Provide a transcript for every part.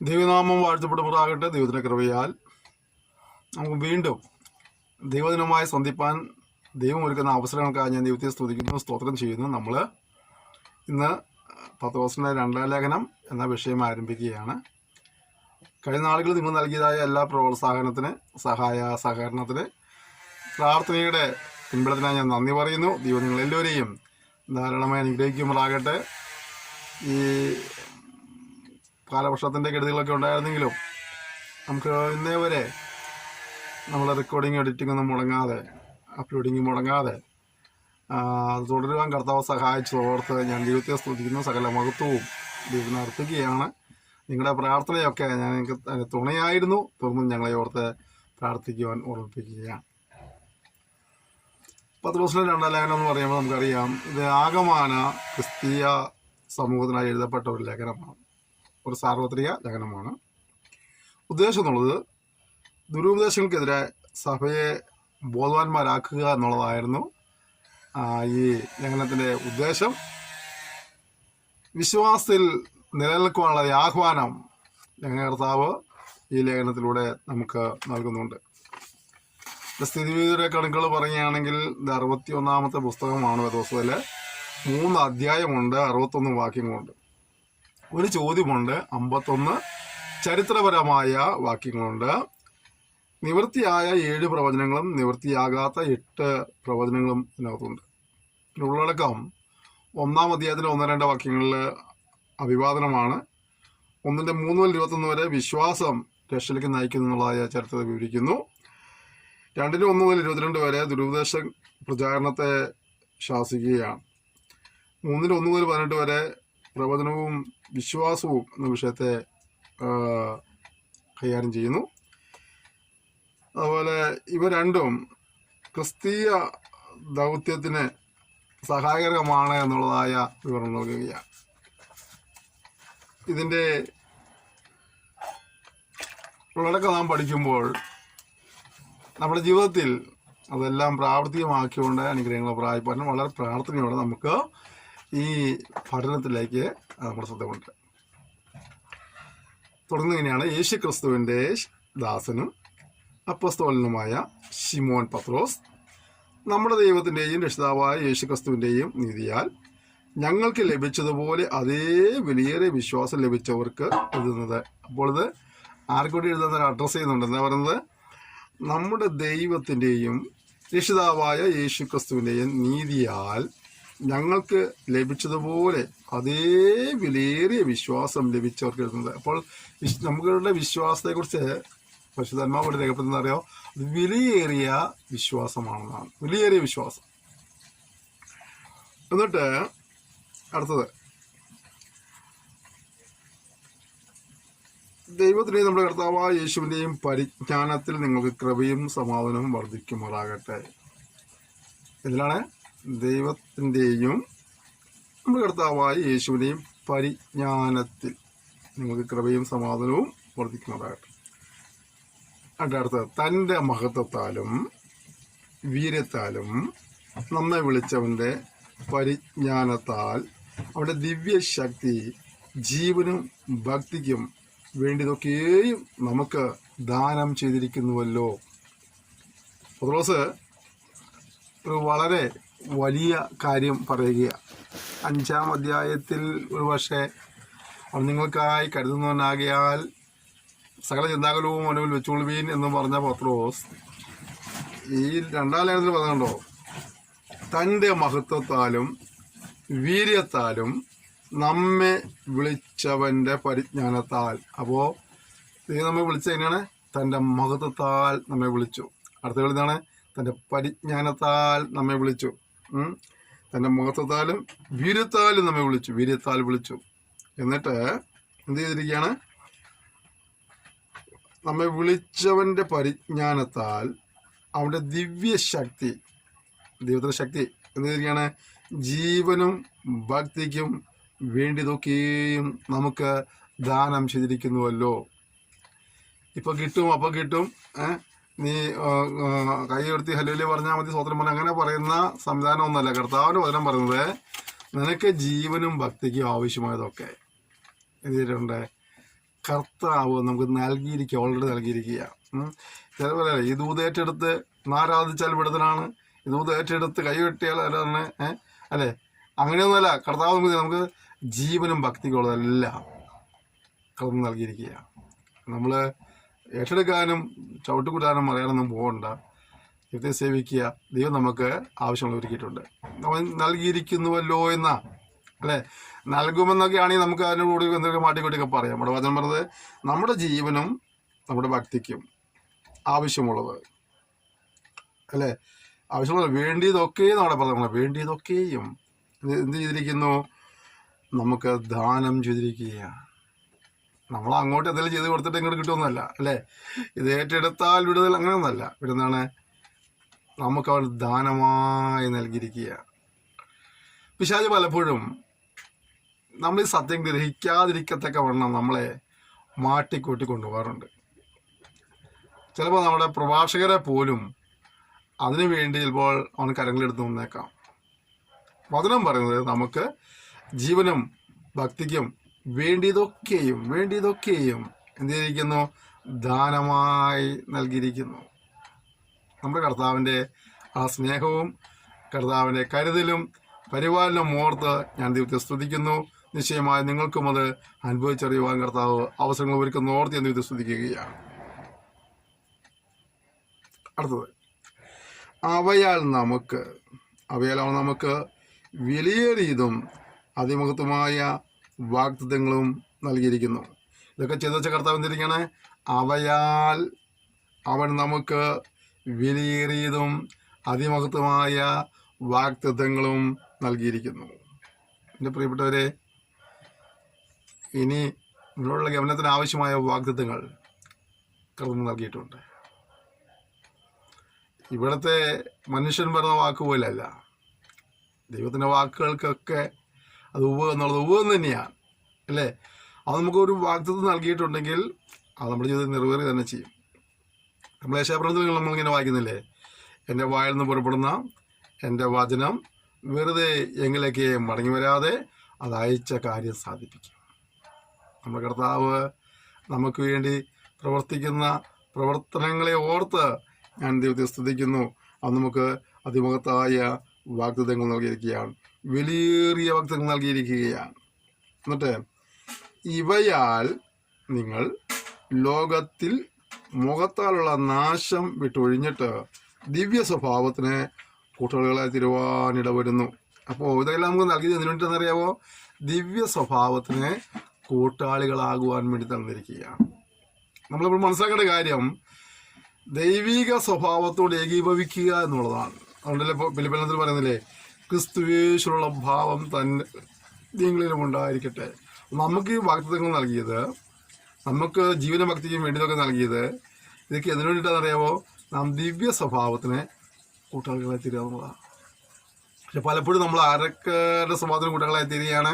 ദൈവനാമം വാഴ്ത്തപ്പെടുമാറാകട്ടെ. ദൈവത്തിൻ്റെ കൃപയാൽ നമുക്ക് വീണ്ടും ദൈവദിനമായി സന്ധിപ്പാൻ ദൈവം ഒരുക്കുന്ന അവസരങ്ങൾക്കായി ഞാൻ ദൈവത്തെ സ്തുതിക്കുന്നു, സ്തോത്രം ചെയ്യുന്നു. നമ്മൾ ഇന്ന് പത്രോസിൻ്റെ 2-ാം ലേഖനം എന്ന വിഷയം ആരംഭിക്കുകയാണ്. കഴിഞ്ഞ നാളുകളിൽ നിങ്ങൾ നൽകിയതായ എല്ലാ പ്രോത്സാഹനത്തിന്, സഹകരണത്തിന്, പ്രാർത്ഥനയുടെ പിൻബലത്തിനായി ഞാൻ നന്ദി പറയുന്നു. ദൈവം നിങ്ങളെല്ലാവരെയും ധാരാളമായി അനുഗ്രഹിക്കുമാറാകട്ടെ. ഈ കാലവർഷത്തിൻ്റെ കെടുതികളൊക്കെ ഉണ്ടായിരുന്നെങ്കിലും നമുക്ക് ഇന്നേ വരെ നമ്മൾ റെക്കോർഡിങ് എഡിറ്റിംഗ് ഒന്നും മുടങ്ങാതെ, അപ്ലോഡിങ് മുടങ്ങാതെ അത് തുടരുവാൻ കർത്താവ് സഹായിച്ചതോർത്ത് ഞാൻ ദൈവത്തെ സ്തുതിക്കുന്നു. സകല മഹത്വവും ദൈവത്തിന് അർപ്പിക്കുകയാണ്. നിങ്ങളുടെ പ്രാർത്ഥനയൊക്കെ ഞങ്ങൾക്ക് തുണയായിരുന്നു. തുടർന്നും ഞങ്ങളെ ഓർത്ത് പ്രാർത്ഥിക്കുവാൻ ഓർമ്മിപ്പിക്കുകയാണ്. പത്രോസിൻ്റെ 2-ാം ലേഖനം എന്ന് പറയുമ്പോൾ നമുക്കറിയാം, ഇത് ആകമാന ക്രിസ്തീയ സമൂഹത്തിനായി എഴുതപ്പെട്ട ഒരു ലേഖനമാണ്, ഒരു സാർവത്രിക ലേഖനമാണ്. ഉദ്ദേശം എന്നുള്ളത് ദുരുപദേശങ്ങൾക്കെതിരെ സഭയെ ബോധവാന്മാരാക്കുക എന്നുള്ളതായിരുന്നു ഈ ലേഖനത്തിൻ്റെ ഉദ്ദേശം. വിശ്വാസത്തിൽ നിലനിൽക്കുവാനുള്ള ആഹ്വാനം കർത്താവ് ഈ ലേഖനത്തിലൂടെ നമുക്ക് നൽകുന്നുണ്ട്. സ്ഥിതിവിധിയുടെ കണക്കുകൾ പറയുകയാണെങ്കിൽ ഇത് 61-ാമത്തെ പുസ്തകമാണ്. വേദപുസ്തകത്തില് 3 അധ്യായമുണ്ട്, 61 വാക്യങ്ങളുണ്ട്. ഒരു ചോദ്യമുണ്ട്, 51 ചരിത്രപരമായ വാക്യങ്ങളുണ്ട്. നിവൃത്തിയായ 7 പ്രവചനങ്ങളും നിവൃത്തിയാകാത്ത 8 പ്രവചനങ്ങളും ഇതിനകത്തുണ്ട്. ഉള്ളടക്കം 1-ാം അധ്യായത്തിലെ 1-2 വാക്യങ്ങളിൽ അഭിവാദനമാണ്. 1-ന്റെ 3 മുതൽ 21 വരെ വിശ്വാസം രക്ഷയിലേക്ക് നയിക്കുന്നു എന്നുള്ളതായ ചരിത്രത്തെ വിവരിക്കുന്നു. 2-ന്റെ 1 മുതൽ 22 വരെ ദുരുപദേശ പ്രചാരണത്തെ ശാസിക്കുകയാണ്. 3-ന്റെ 1 മുതൽ 18 വരെ പ്രവചനവും വിശ്വാസവും എന്ന വിഷയത്തെ കൈകാര്യം ചെയ്യുന്നു. അതുപോലെ ഇവ രണ്ടും ക്രിസ്തീയ ദൗത്യത്തിന് സഹായകരമാണ് എന്നുള്ളതായ വിവരണം നൽകുകയാണ്. ഇതിൻ്റെ ഉള്ളടക്കം നാം പഠിക്കുമ്പോൾ നമ്മുടെ ജീവിതത്തിൽ അതെല്ലാം പ്രാവർത്തികമാക്കിക്കൊണ്ട് അനുഗ്രഹങ്ങൾ പ്രാപിപ്പാനും വളരെ പ്രാർത്ഥനയോടെ നമുക്ക് ഈ പഠനത്തിലേക്ക് നമ്മുടെ ശ്രദ്ധ കൊണ്ട് തുടർന്ന് ഇങ്ങനെയാണ്: യേശു ക്രിസ്തുവിൻ്റെ ദാസനും അപ്പസ്തോലനുമായ ശിമോൻ പത്രോസ്, നമ്മുടെ ദൈവത്തിൻ്റെയും രക്ഷിതാവായ യേശു ക്രിസ്തുവിൻ്റെയും നീതിയാൽ ഞങ്ങൾക്ക് ലഭിച്ചതുപോലെ അതേ വിലയേറിയ വിശ്വാസം ലഭിച്ചവർക്ക് എഴുതുന്നത്. അപ്പോൾ ഇത് ആർക്കൂടി എഴുതുന്ന അഡ്രസ്സ് ചെയ്യുന്നുണ്ട്. എന്താ പറയുന്നത്? നമ്മുടെ ദൈവത്തിൻ്റെയും രക്ഷിതാവായ യേശു ക്രിസ്തുവിൻ്റെയും നീതിയാൽ ഞങ്ങൾക്ക് ലഭിച്ചതുപോലെ അതേ വിലയേറിയ വിശ്വാസം ലഭിച്ചവർക്ക് എഴുതുന്നത്. അപ്പോൾ നമ്മളുടെ വിശ്വാസത്തെക്കുറിച്ച് പരിശുദ്ധാത്മാവ് രേഖപ്പെടുത്തുന്ന അറിയോ, വിലയേറിയ വിശ്വാസമാണെന്നാണ്. വിലയേറിയ വിശ്വാസം. എന്നിട്ട് അടുത്തത്, ദൈവത്തിൻ്റെയും നമ്മുടെ കർത്താവായ യേശുവിൻ്റെയും പരിജ്ഞാനത്തിൽ നിങ്ങൾക്ക് കൃപയും സമാധാനവും വർദ്ധിക്കുമാറാകട്ടെ. ഇതിലാണ് ദൈവത്തിൻ്റെയും നമ്മുടെ കർത്താവായ യേശുവിൻ്റെയും പരിജ്ഞാനത്തിൽ നിങ്ങൾക്ക് കൃപയും സമാധാനവും വർദ്ധിക്കുമാറാകട്ടെ. അടുത്തത്, തൻ്റെ മഹത്വത്താലും വീര്യത്താലും നമ്മെ വിളിച്ചവൻ്റെ പരിജ്ഞാനത്താൽ അവൻ്റെ ദിവ്യശക്തി ജീവനും ഭക്തിക്കും വേണ്ടിയതൊക്കെയും നമുക്ക് ദാനം ചെയ്തിരിക്കുന്നുവല്ലോ. പത്രോസ് ഒരു വളരെ വലിയ കാര്യം പറയുകയാണ്. 5-ാം അധ്യായത്തിൽ ഒരു പക്ഷേ നിങ്ങൾക്കായി കരുതുന്നവനാകിയാൽ സകല ചിന്താകുലവും അനുവിൽ വെച്ചുകൊള്ളുവീൻ എന്ന് പറഞ്ഞ പത്രോസ് ഈ 2-ാം ലേഖനത്തിൽ പറഞ്ഞുണ്ടോ, തൻ്റെ മഹത്വത്താലും വീര്യത്താലും നമ്മെ വിളിച്ചവൻ്റെ പരിജ്ഞാനത്താൽ. അപ്പോൾ നമ്മെ വിളിച്ചത് എങ്ങനെയാണ്? തൻ്റെ മഹത്വത്താൽ നമ്മെ വിളിച്ചു. അടുത്ത കളിതാണ്, തൻ്റെ പരിജ്ഞാനത്താൽ നമ്മെ വിളിച്ചു. തൻ്റെ മഹത്വത്താലും വീര്യത്താലും നമ്മെ വിളിച്ചു. വീര്യത്താൽ വിളിച്ചു. എന്നിട്ട് എന്ത് ചെയ്തിരിക്കുകയാണ്? നമ്മെ വിളിച്ചവൻ്റെ പരിജ്ഞാനത്താൽ അവൻ്റെ ദിവ്യശക്തി, ദൈവത്തിൻ്റെ ശക്തി എന്ത് ചെയ്തിരിക്കുകയാണ്? ജീവനും ഭക്തിക്കും വേണ്ടിയതൊക്കെയും നമുക്ക് ദാനം ചെയ്തിരിക്കുന്നുവല്ലോ. ഇപ്പം കിട്ടും, അപ്പം കിട്ടും, നീ കൈ ഉയർത്തി ഹല്ലേലൂയ പറഞ്ഞാൽ മതി, സ്തോത്രം പറഞ്ഞാൽ അങ്ങനെ പറയുന്ന സംവിധാനം ഒന്നല്ല. കർത്താവിൻ്റെ വചനം പറയുന്നത് നിനക്ക് ജീവനും ഭക്തിക്കും ആവശ്യമായതൊക്കെ എന്ത് ചെയ്തിട്ടുണ്ട്? കർത്താവ് നമുക്ക് നൽകിയിരിക്കുക, ഓൾറെഡി നൽകിയിരിക്കുക. ചിലപോലെ ഈ ദൂത് ഏറ്റെടുത്ത് ആരാധിച്ചാൽ വിടുതലാണ്, ഈ ദൂത് ഏറ്റെടുത്ത് കൈവെട്ടിയാൽ അല്ലാണ്, അല്ലേ? അങ്ങനെയൊന്നുമല്ല. കർത്താവ് നമുക്ക് ജീവനും ഭക്തിക്കുള്ളതെല്ലാം കർത്താവ് നൽകിയിരിക്കുക. നമ്മൾ ഏറ്റെടുക്കാനും ചവിട്ടുകൂടാനും അറിയാനൊന്നും പോകണ്ട. ദൈവത്തെ സേവിക്കുക. ദൈവം നമുക്ക് ആവശ്യമുള്ള ഒരുക്കിയിട്ടുണ്ട്. അവൻ നൽകിയിരിക്കുന്നുവല്ലോ എന്ന, അല്ലേ? നൽകുമെന്നൊക്കെ ആണെങ്കിൽ നമുക്ക് അതിനോട് എന്തൊക്കെ മാട്ടിക്കൊട്ടിയൊക്കെ പറയാം. നമ്മുടെ വചനം പറഞ്ഞത് നമ്മുടെ ജീവനും നമ്മുടെ ഭക്തിക്കും ആവശ്യമുള്ളത്, അല്ലേ? ആവശ്യമുള്ളത് വേണ്ടിയതൊക്കെയും നമ്മുടെ പറഞ്ഞ വേണ്ടിയതൊക്കെയും എന്ത് ചെയ്തിരിക്കുന്നു? നമുക്ക് ദാനം ചെയ്തിരിക്കുകയാണ്. നമ്മൾ അങ്ങോട്ട് എന്തെങ്കിലും ചെയ്ത് കൊടുത്തിട്ട് ഇങ്ങോട്ട് കിട്ടുമെന്നല്ല, അല്ലേ? ഇത് ഏറ്റെടുത്താൽ വിടുതൽ അങ്ങനെയൊന്നല്ല. വിടുന്നതാണ് നമുക്ക് അവൻ ദാനമായി നൽകിയിരിക്കുക. പിശാച് പലപ്പോഴും നമ്മൾ ഈ സത്യം ഗ്രഹിക്കാതിരിക്കത്തക്ക വണ്ണം നമ്മളെ മാട്ടിക്കൂട്ടി കൊണ്ടുപോകാറുണ്ട്. ചിലപ്പോൾ നമ്മുടെ പ്രഭാഷകരെ പോലും അതിനു വേണ്ടി ചിലപ്പോൾ അവൻ കരങ്ങളെടുത്ത് വന്നേക്കാം. വചനം പറയുന്നത് നമുക്ക് ജീവനും ഭക്തിക്കും വേണ്ടിയതൊക്കെയും എന്ത് ചെയ്തിരിക്കുന്നു? ദാനമായി നൽകിയിരിക്കുന്നു. നമ്മുടെ കർത്താവിൻ്റെ ആ സ്നേഹവും കർത്താവിൻ്റെ കരുതലും പരിപാലനം ഓർത്ത് ഞാൻ ദൈവത്തെ സ്തുതിക്കുന്നു. നിശ്ചയമായി നിങ്ങൾക്കും അത് അനുഭവിച്ചറിയുവാൻ കർത്താവ് അവസരങ്ങൾ ഒരുക്കുന്ന ഓർത്ത് ഞാൻ ദൈവത്തെ സ്തുതിക്കുകയാണ്. അടുത്തത്, അവയാൽ നമുക്ക് വിലയേറിയതും അതിമഹത്വമായ വാഗ്ദത്തങ്ങളും നൽകിയിരിക്കുന്നു. ഇതൊക്കെ ചെയ്തു വെച്ച കർത്താവ് എന്തിരിക്കുകയാണ്? അവയാൽ അവൻ നമുക്ക് വിലയേറിയതും അതിമഹത്വമായ വാഗ്ദത്തങ്ങളും നൽകിയിരിക്കുന്നു. എൻ്റെ പ്രിയപ്പെട്ടവരെ, ഇനി നിങ്ങളുടെ ഗമനത്തിന് ആവശ്യമായ വാഗ്ദത്തങ്ങൾ കർത്താവ് നൽകിയിട്ടുണ്ട്. ഇവിടുത്തെ മനുഷ്യൻ പറഞ്ഞ വാക്കുപോലല്ല. ദൈവത്തിൻ്റെ വാക്കുകൾക്കൊക്കെ അത് ഉവ്വ് എന്നുള്ളത് ഉവ്വ് തന്നെയാണ്, അല്ലേ? അത് നമുക്കൊരു വാഗ്ദത്തം നൽകിയിട്ടുണ്ടെങ്കിൽ അത് നമ്മുടെ ജീവിതത്തിൽ നിറവേറി തന്നെ ചെയ്യും. നമ്മൾ യേശാപ്രവചനത്തിൽ നമ്മളിങ്ങനെ വായിക്കുന്നില്ലേ? എൻ്റെ വായിൽ നിന്ന് പുറപ്പെടുന്ന എൻ്റെ വചനം വെറുതെ എങ്കിലേക്ക് മടങ്ങി വരാതെ അത് അയച്ച കാര്യം സാധിപ്പിക്കും. നമ്മുടെ കർത്താവ് നമുക്ക് വേണ്ടി പ്രവർത്തിക്കുന്ന പ്രവർത്തനങ്ങളെ ഓർത്ത് ഞാൻ ദൈവത്തെ സ്തുതിക്കുന്നു. അത് നമുക്ക് അതിമഹത്തായ വാഗ്ദത്തങ്ങൾ നൽകിയിരിക്കുകയാണ്, വിലയേറിയ വാഗ്ദത്തങ്ങൾ നൽകിയിരിക്കുകയാണ്. എന്നിട്ട് ഇവയാൽ നിങ്ങൾ ലോകത്തിൽ മുഖത്താലുള്ള നാശം വിട്ടൊഴിഞ്ഞിട്ട് ദിവ്യ സ്വഭാവത്തിന് കൂട്ടാളികളായി തീരുവാനിട വരുന്നു. അപ്പോൾ ഇതെല്ലാം നമുക്ക് നൽകിയത് എന്തിനു വേണ്ടിയിട്ടെന്നറിയാമോ? ദിവ്യ സ്വഭാവത്തിന് കൂട്ടാളികളാകുവാൻ വേണ്ടി തന്നിരിക്കുകയാണ്. നമ്മളിപ്പോൾ മനസ്സിലാക്കേണ്ട കാര്യം ദൈവിക സ്വഭാവത്തോട് ഏകീഭവിക്കുക എന്നുള്ളതാണ്. അതുകൊണ്ടല്ലേ ഫിലിപ്പിയൻസിൽ പറയുന്നില്ലേ, ക്രിസ്തുവേശുള്ള ഭാവം തന്നെ നിങ്ങളിലും ഉണ്ടായിരിക്കട്ടെ. നമുക്ക് ഈ വാഗ്ദത്തങ്ങൾ നൽകിയത്, നമുക്ക് ജീവനഭക്തിക്കും വേണ്ടിയതൊക്കെ നൽകിയത്, ഇതൊക്കെ എന്തിനു വേണ്ടിയിട്ടാണെന്നറിയാമോ? നാം ദിവ്യ സ്വഭാവത്തിന് കൂട്ടാളികളായി തീരുക എന്നുള്ളതാണ്. പക്ഷെ പലപ്പോഴും നമ്മൾ ആരൊക്കെ സ്വഭാവത്തിന് കൂട്ടാളികളായി തീരുകയാണ്?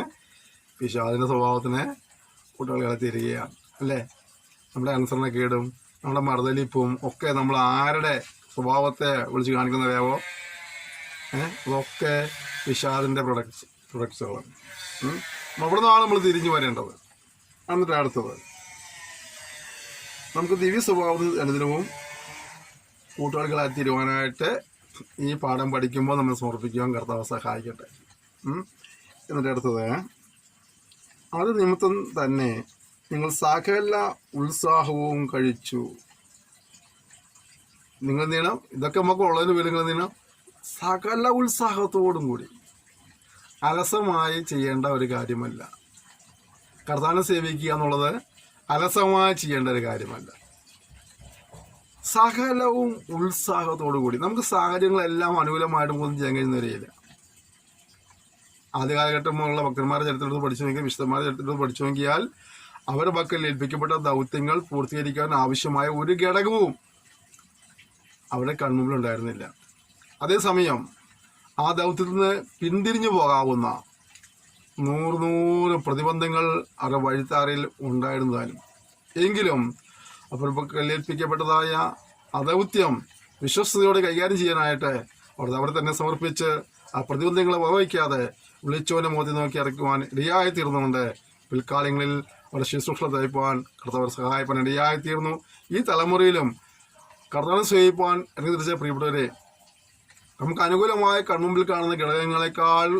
പിശാചിൻ്റെ സ്വഭാവത്തിന് കൂട്ടാളികളായി തീരുകയാണ്, അല്ലേ? നമ്മുടെ അനുസരണക്കേടും നമ്മുടെ മറുതലിപ്പും ഒക്കെ നമ്മൾ ആരുടെ സ്വഭാവത്തെ വിളിച്ച് കാണിക്കുന്നറിയാവോ? അതൊക്കെ പിശാചിൻ്റെ പ്രൊഡക്ട്സുകളാണ്. അവിടെ നിന്നാണ് നമ്മൾ തിരിഞ്ഞു വരേണ്ടത്. എന്നിട്ട് അടുത്തത്, നമുക്ക് ദിവ്യ സ്വഭാവത്തിന് അനുദിനവും കൂട്ടുകാരികളായി തീരുവാനായിട്ട് ഈ പാഠം പഠിക്കുമ്പോൾ നമ്മൾ സമർപ്പിക്കുവാൻ കർത്താവ് സഹായിക്കട്ടെ. എന്നിട്ട് അടുത്തത്, അത് നിമിത്തം തന്നെ നിങ്ങൾ സകല ഉത്സാഹവും കഴിച്ചു. നിങ്ങൾ നീണം ഇതൊക്കെ നമുക്ക് ഉള്ളതിന് പേര് നിങ്ങൾ നീണം സകല ഉത്സാഹത്തോടും കൂടി. അലസമായി ചെയ്യേണ്ട ഒരു കാര്യമല്ല. കർത്താവിനെ സേവിക്കുക എന്നുള്ളത് അലസമായി ചെയ്യേണ്ട ഒരു കാര്യമല്ല. സകലവും ഉത്സാഹത്തോടു കൂടി. നമുക്ക് സാഹചര്യങ്ങളെല്ലാം അനുകൂലമായിട്ട് ഒന്നും ചെയ്യാൻ കഴിയുന്നവരെയില്ല. ആദ്യ കാലഘട്ടമുള്ള ഭക്തന്മാരുടെ ചരിത്രത്തിൽ പഠിച്ചു നോക്കിയാൽ, വിശുദ്ധന്മാരുടെ ചരിത്രത്തിൽ പഠിച്ചു നോക്കിയാൽ, അവരുടെ പക്കൽ ഏൽപ്പിക്കപ്പെട്ട ദൗത്യങ്ങൾ പൂർത്തീകരിക്കാൻ ആവശ്യമായ ഒരു ഘടകവും അവരുടെ കൺമുമ്പിലുണ്ടായിരുന്നില്ല. അതേസമയം ആ ദൗത്യത്തിൽ നിന്ന് പിന്തിരിഞ്ഞു പോകാവുന്ന 100 പ്രതിബന്ധങ്ങൾ അവരുടെ വഴിത്താരയിൽ ഉണ്ടായിരുന്നതാലും എങ്കിലും അവരുടെ പക്കൽ ഏൽപ്പിക്കപ്പെട്ടതായ ആ ദൗത്യം വിശ്വസ്തയോടെ കൈകാര്യം ചെയ്യാനായിട്ട് അവരെ തന്നെ സമർപ്പിച്ച് ആ പ്രതിബന്ധങ്ങളെ വകവയ്ക്കാതെ വിളിച്ചോനെ മോതി നോക്കി ഇറക്കുവാൻ ഇടയായി തീർന്നുകൊണ്ട് പിൽക്കാലങ്ങളിൽ അവരുടെ ശുശ്രൂഷ തയ്പ്പാൻ കർത്താവ് സഹായിപ്പാൻ ഇടയായിത്തീർന്നു. ഈ തലമുറയിലും കർത്താവിനെ സേവിപ്പാൻ ഇറങ്ങി തിരിച്ച പ്രിയപ്പെട്ടവരെ, നമുക്ക് അനുകൂലമായ കൺമുമ്പിൽ കാണുന്ന ഘടകങ്ങളെക്കാൾ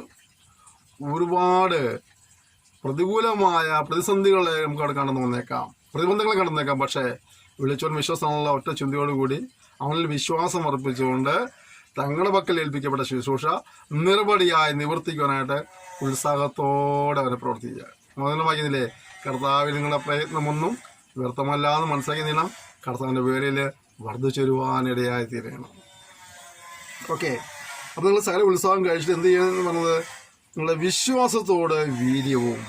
ഒരുപാട് പ്രതികൂലമായ പ്രതിസന്ധികളെ നമുക്ക് അവിടെ കടന്നു വന്നേക്കാം, പ്രതിബന്ധങ്ങളെ കടന്നേക്കാം. പക്ഷേ വിളിച്ചോൻ വിശ്വാസമുള്ള ഒറ്റ ചിന്തയോടുകൂടി അവനിൽ വിശ്വാസം അർപ്പിച്ചുകൊണ്ട് തങ്ങളുടെ പക്കൽ ഏൽപ്പിക്കപ്പെട്ട ശുശ്രൂഷ നിറപടിയായി നിവർത്തിക്കുവാനായിട്ട് ഉത്സാഹത്തോടെ അവരെ പ്രവർത്തിക്കുക. മോദനം വായിക്കുന്നില്ലേ, കർത്താവിൽ നിങ്ങളുടെ പ്രയത്നമൊന്നും വ്യർത്ഥമല്ലാന്ന് മനസ്സിലാക്കുന്നില്ല, കർത്താവിൻ്റെ പേരിൽ വർദ്ധിച്ചുവരുവാനിടയായി തീരണം. ഓക്കെ, അപ്പോൾ നിങ്ങൾ സകല ഉത്സാഹം കഴിച്ചിട്ട് എന്ത് ചെയ്യണമെന്ന് പറഞ്ഞത്, നിങ്ങളുടെ വിശ്വാസത്തോട് വീര്യവും,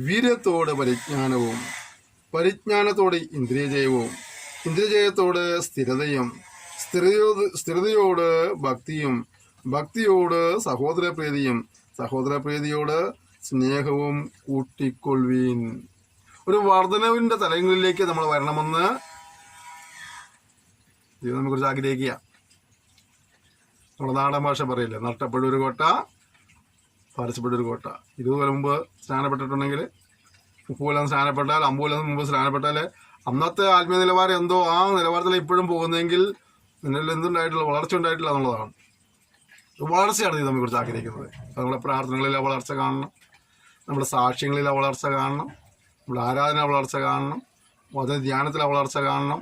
വീര്യത്തോട് പരിജ്ഞാനവും, പരിജ്ഞാനത്തോട് ഇന്ദ്രിയജയവും, ഇന്ദ്രിയജയത്തോട് സ്ഥിരതയും, സ്ഥിരതയോട് ഭക്തിയും, ഭക്തിയോട് സഹോദരപ്രീതിയും, സഹോദരപ്രീതിയോട് സ്നേഹവും കൂട്ടിക്കൊള്ളുവീൻ. ഒരു വർധനവിൻ്റെ തലങ്ങളിലേക്ക് നമ്മൾ വരണമെന്ന് ദൈവം നമ്മെക്കുറിച്ച് ആഗ്രഹിക്കുക. നമ്മുടെ നാടൻ ഭാഷ പറയില്ല, നഷ്ടപ്പെട്ടൊരു കോട്ട പറിച്ചപ്പെട്ടൊരു കോട്ട. 20 കൊല്ലം മുമ്പ് സ്നാനപ്പെട്ടിട്ടുണ്ടെങ്കിൽ, 30 കൊല്ലം സ്നാനപ്പെട്ടാൽ, 50 കൊല്ലം മുമ്പ് സ്നാനപ്പെട്ടാൽ അന്നത്തെ ആത്മീയ നിലവാരം എന്തോ ആ നിലവാരത്തിൽ ഇപ്പോഴും പോകുന്നതെങ്കിൽ നിന്നിൽ എന്തുണ്ടായിട്ടില്ല, വളർച്ച ഉണ്ടായിട്ടില്ല എന്നുള്ളതാണ്. വളർച്ചയാണ് ഇത് നമ്മെക്കുറിച്ച് ആഗ്രഹിക്കുന്നത്. നമ്മുടെ പ്രാർത്ഥനകളിലെ വളർച്ച കാണണം, നമ്മുടെ സാക്ഷ്യങ്ങളിലെ വളർച്ച കാണണം, നമ്മുടെ ആരാധന വളർച്ച കാണണം, അതിന് ധ്യാനത്തിലെ വളർച്ച കാണണം,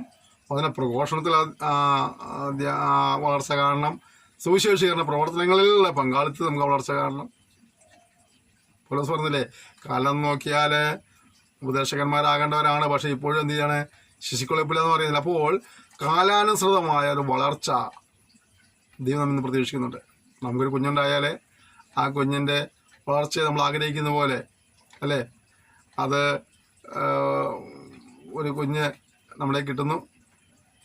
അതിനെ പ്രഘോഷണത്തിലെ വളർച്ച കാണണം, സുവിശേഷീകരണ പ്രവർത്തനങ്ങളിലുള്ള പങ്കാളിത്തം നമുക്ക് വളർച്ച കാണണം. പോലീസ് പറഞ്ഞില്ലേ, കാലം നോക്കിയാൽ ഉപദേശകന്മാരാകേണ്ടവരാണ്, പക്ഷേ ഇപ്പോഴും എന്ത് ചെയ്യാണ്, ശിശുക്കളെപ്പില്ലെന്ന് പറയുന്നില്ല. അപ്പോൾ കാലാനുസൃതമായ ഒരു വളർച്ച ദൈവം നമ്മിന്ന് പ്രതീക്ഷിക്കുന്നുണ്ട്. നമുക്കൊരു കുഞ്ഞുണ്ടായാൽ ആ കുഞ്ഞിൻ്റെ വളർച്ചയെ നമ്മൾ ആഗ്രഹിക്കുന്ന പോലെ അല്ലേ, അത് ഒരു കുഞ്ഞ് നമ്മളെ കിട്ടുന്നു,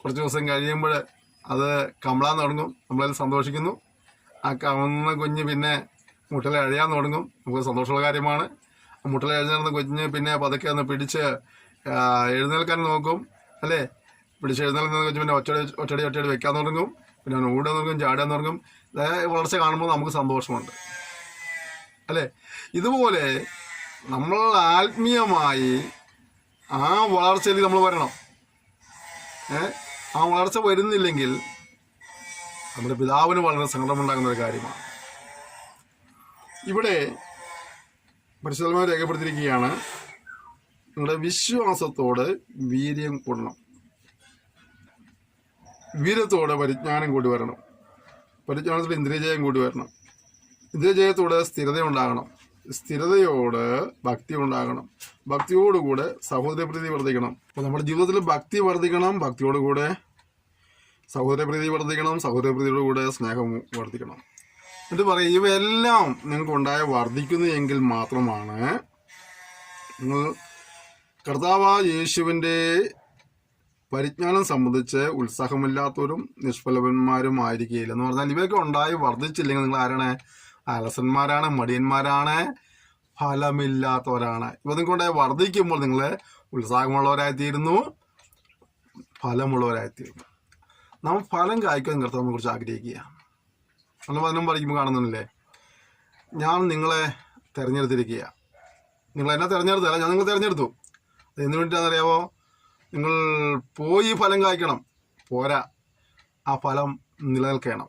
കുറച്ച് ദിവസം കഴിയുമ്പോൾ അത് കമളാൻ തുടങ്ങും, നമ്മളതിൽ സന്തോഷിക്കുന്നു. ആ കമന്ന കുഞ്ഞ് പിന്നെ മുട്ടല അഴയാൻ തുടങ്ങും, നമുക്ക് സന്തോഷമുള്ള കാര്യമാണ്. മുട്ടല എഴുന്നേറുന്ന കുഞ്ഞ് പിന്നെ പതുക്കെ ഒന്ന് പിടിച്ച് എഴുന്നേൽക്കാൻ നോക്കും അല്ലേ, പിടിച്ച് എഴുന്നേൽക്കുന്ന കുഞ്ഞ് പിന്നെ ഒറ്റടി വെക്കാൻ തുടങ്ങും, പിന്നെ അവൻ ഓടാൻ തുടങ്ങും, ചാടാൻ തുടങ്ങും. വളർച്ച കാണുമ്പോൾ നമുക്ക് സന്തോഷമുണ്ട് അല്ലേ. ഇതുപോലെ നമ്മൾ ആത്മീയമായി ആ വളർച്ചയിൽ നമ്മൾ വരണം. ആ വളർച്ച വരുന്നില്ലെങ്കിൽ നമ്മുടെ പിതാവിന് വളരെ സങ്കടമുണ്ടാകുന്ന ഒരു കാര്യമാണ്. ഇവിടെ പരിശുദ്ധമായി രേഖപ്പെടുത്തിയിരിക്കുകയാണ്, നിങ്ങളുടെ വിശ്വാസത്തോട് വീര്യം കൂടണം, വീര്യത്തോടെ പരിജ്ഞാനം കൂടി വരണം, പരിജ്ഞാനത്തോടെ ഇന്ദ്രിയജയം കൂടി വരണം, ഇന്ദ്രിയജയത്തോടെ സ്ഥിരത ഉണ്ടാകണം, സ്ഥിരതയോട് ഭക്തി ഉണ്ടാകണം, ഭക്തിയോടുകൂടെ സഹോദരപ്രീതി വർദ്ധിക്കണം. അപ്പോൾ നമ്മുടെ ജീവിതത്തിൽ ഭക്തി വർദ്ധിക്കണം, ഭക്തിയോടുകൂടെ സഹോദരപ്രീതി വർദ്ധിക്കണം, സഹോദരപ്രീതിയോടുകൂടെ സ്നേഹം വർദ്ധിക്കണം. എന്നിട്ട് പറയും, ഇവയെല്ലാം നിങ്ങൾക്ക് ഉണ്ടായ വർദ്ധിക്കുന്നു എങ്കിൽ മാത്രമാണ് നിങ്ങൾ കർത്താവായ യേശുവിൻ്റെ പരിജ്ഞാനം സംബന്ധിച്ച് ഉത്സാഹമില്ലാത്തവരും നിഷ്ഫലന്മാരും ആയിരിക്കുകയില്ല എന്ന് പറഞ്ഞാൽ, ഇവയൊക്കെ ഉണ്ടായി വർദ്ധിച്ചില്ലെങ്കിൽ നിങ്ങൾ ആരാണ്? അലസന്മാരാണ്, മടിയന്മാരാണ്, ഫലമില്ലാത്തവരാണ്. ഇവ നിങ്ങൾക്കുണ്ടായി വർദ്ധിക്കുമ്പോൾ നിങ്ങൾ ഉത്സാഹമുള്ളവരായിത്തീരുന്നു, ഫലമുള്ളവരായിത്തീരുന്നു. നമ്മൾ ഫലം കായ്ക്കാൻ കർത്താവിനെ കുറിച്ച് ആഗ്രഹിക്കുക. നമ്മൾ വചനം പഠിക്കുമ്പോൾ കാണുന്നില്ലേ, ഞാൻ നിങ്ങളെ തിരഞ്ഞെടുത്തിരിക്കുക. നിങ്ങൾ എന്നെ തിരഞ്ഞെടുത്തല്ല, ഞാൻ നിങ്ങൾ തിരഞ്ഞെടുത്തു. എന്തിനു വേണ്ടിയിട്ടാണെന്നറിയാമോ? നിങ്ങൾ പോയി ഫലം കായ്ക്കണം, പോരാ, ആ ഫലം നിലനിൽക്കണം.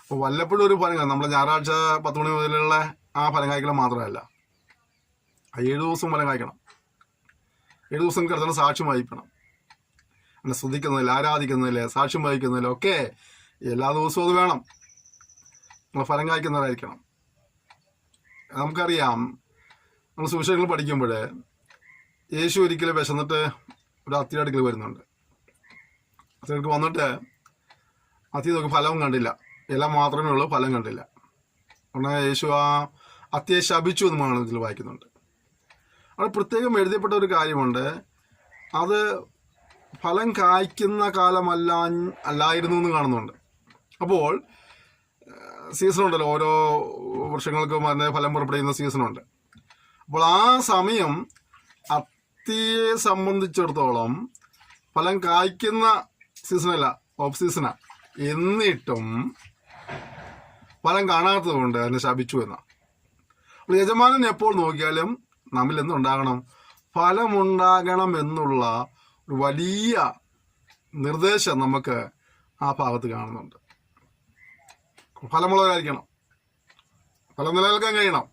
അപ്പോൾ വല്ലപ്പോഴും ഒരു ഫലം, നമ്മൾ ഞായറാഴ്ച 10 മണി മുതലുള്ള ആ ഫലം കായ്ക്കണം മാത്രമല്ല, 7 ദിവസം ഫലം കായ്ക്കണം. 7 ദിവസം കിടത്തുന്ന സാക്ഷ്യം വഹിക്കണം. അങ്ങനെ സ്തുതിക്കുന്നതിൽ, ആരാധിക്കുന്നതിൽ, സാക്ഷ്യം വഹിക്കുന്നതിലൊക്കെ എല്ലാ ദിവസവും അത് വേണം. നമ്മൾ ഫലം കായ്ക്കുന്നവരായിരിക്കണം. നമുക്കറിയാം, നമ്മൾ സുവിശേഷങ്ങൾ പഠിക്കുമ്പോൾ യേശു ഒരിക്കലും വിശന്നിട്ട് ഒരു അത്തിയുടെ അടുക്കൽ വരുന്നുണ്ട്. അത്തിയടുക്ക് വന്നിട്ട് അത്തി നോക്കി ഫലവും കണ്ടില്ല, ഇല മാത്രമേ ഉള്ളൂ, ഫലം കണ്ടില്ല. ഉടനെ യേശു ആ അത്തിയെ ശപിച്ചു എന്ന് ഇതിൽ വായിക്കുന്നുണ്ട്. അവിടെ പ്രത്യേകം എഴുതപ്പെട്ട ഒരു കാര്യമുണ്ട്, അത് ഫലം കായ്ക്കുന്ന അല്ലായിരുന്നു എന്ന് കാണുന്നുണ്ട്. അപ്പോൾ സീസണുണ്ടല്ലോ, ഓരോ വൃക്ഷങ്ങൾക്കും അതിൻ്റെ ഫലം പുറപ്പെടുന്ന സീസണുണ്ട്. അപ്പോൾ ആ സമയം അത്തിയെ സംബന്ധിച്ചിടത്തോളം ഫലം കായ്ക്കുന്ന സീസണല്ല, ഓഫ് സീസണാണ്. എന്നിട്ടും ഫലം കാണാത്തത് കൊണ്ട് അതിനെ ശപിച്ചു എന്നാണ്. അപ്പോൾ യജമാനൻ എപ്പോൾ നോക്കിയാലും നമ്മിൽ എന്തുണ്ടാകണം? ഫലമുണ്ടാകണം എന്നുള്ള ഒരു വലിയ നിർദ്ദേശം നമുക്ക് ആ ഭാഗത്ത് കാണുന്നുണ്ട്. ഫലമുള്ളവരായിരിക്കണം, ഫലം നിലനിൽക്കാൻ കഴിയണം.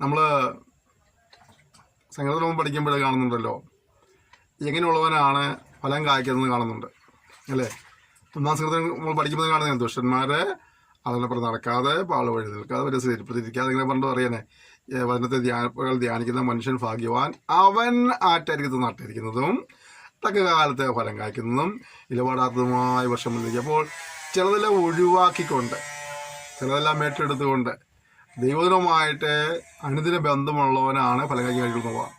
നമ്മൾ സംഗീതത്തിൽ പഠിക്കുമ്പോൾ കാണുന്നുണ്ടല്ലോ, എങ്ങനെയുള്ളവനാണ് ഫലം കായ്ക്കുന്നത് കാണുന്നുണ്ട് അല്ലേ? ഒന്നാം സംഗീതം നമ്മൾ പഠിക്കുമ്പോൾ കാണുന്നത് ദുഷ്ടന്മാരെ അതിനപ്പുറം നടക്കാതെ പാള് വഴി നിൽക്കാതെ ഒരു സ്ഥിരപ്പെട്ടിരിക്കാതെ ഇങ്ങനെ പറഞ്ഞു അറിയാനേ, വചനത്തെ ധ്യാനിക്കുന്ന മനുഷ്യൻ ഭാഗ്യവാൻ, അവൻ ആറ്റായിരിക്കുന്നത് നട്ടിരിക്കുന്നതും തക്ക കാലത്തെ ഫലം കായ്ക്കുന്നതും ഇലപാടാത്തതുമായ വർഷം വന്നിരിക്കും. അപ്പോൾ ചിലതെല്ലാം ഒഴിവാക്കിക്കൊണ്ട്, ചിലതെല്ലാം ഏറ്റെടുത്തുകൊണ്ട് ദൈവജനവുമായിട്ട് അനുദിന ബന്ധമുള്ളവനാണ് ഫലം കായ്ക്കാൻ കഴിയുന്നത്.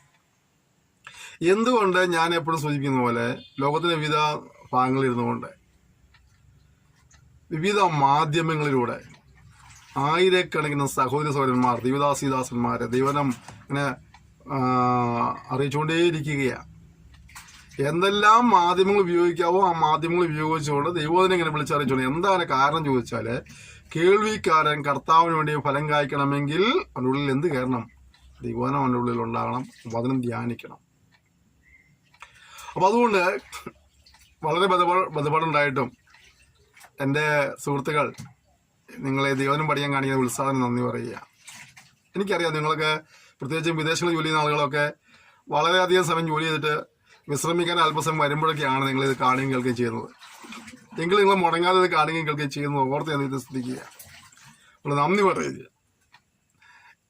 എന്തുകൊണ്ട്? ഞാൻ എപ്പോഴും സൂചിപ്പിക്കുന്ന പോലെ ലോകത്തിലെ വിവിധ ഭാഗങ്ങളിലിരുന്നു കൊണ്ട് വിവിധ മാധ്യമങ്ങളിലൂടെ ആയിരക്കണക്കിന് സഹോദര സഹോദരന്മാർ, ദൈവദാസീദാസന്മാരെ ദൈവനം ഇങ്ങനെ അറിയിച്ചുകൊണ്ടേയിരിക്കുകയാണ്. എന്തെല്ലാം മാധ്യമങ്ങൾ ഉപയോഗിക്കാവോ ആ മാധ്യമങ്ങൾ ഉപയോഗിച്ചുകൊണ്ട് ദൈവത്തിനെ ഇങ്ങനെ വിളിച്ചറിയിച്ചോണ്ട്. എന്താണ് കാരണം ചോദിച്ചാൽ, കേൾവിക്കാരൻ കർത്താവിന് വേണ്ടി ഫലം കായ്ക്കണമെങ്കിൽ അവൻ്റെ ഉള്ളിൽ എന്ത് കയറണം? ദൈവനം അവൻ്റെ ഉള്ളിൽ ഉണ്ടാകണം, വചനം ധ്യാനിക്കണം. അപ്പം അതുകൊണ്ട് വളരെ ബന്ധപ്പാടുണ്ടായിട്ടും എൻ്റെ സുഹൃത്തുക്കൾ നിങ്ങളെ ദൈവനം പഠിക്കാൻ കാണിക്കുന്ന ഉത്സാഹം നന്ദി പറയുക. എനിക്കറിയാം നിങ്ങളൊക്കെ പ്രത്യേകിച്ചും വിദേശങ്ങളിൽ ജോലി ചെയ്യുന്ന ആളുകളൊക്കെ വളരെയധികം സമയം ജോലി ചെയ്തിട്ട് വിശ്രമിക്കാൻ അല്പസമയം വരുമ്പോഴൊക്കെയാണ് നിങ്ങളിത് കാണുകയും കേൾക്കുകയും ചെയ്യുന്നത്. എങ്കിൽ നിങ്ങൾ മുടങ്ങാതെ ഇത് കാണുകയും കേൾക്കുകയും ചെയ്യുന്നത് ഓർത്ത് ഞാൻ ഇത് ശ്രദ്ധിക്കുക, നമ്മൾ നന്ദി പറയുക.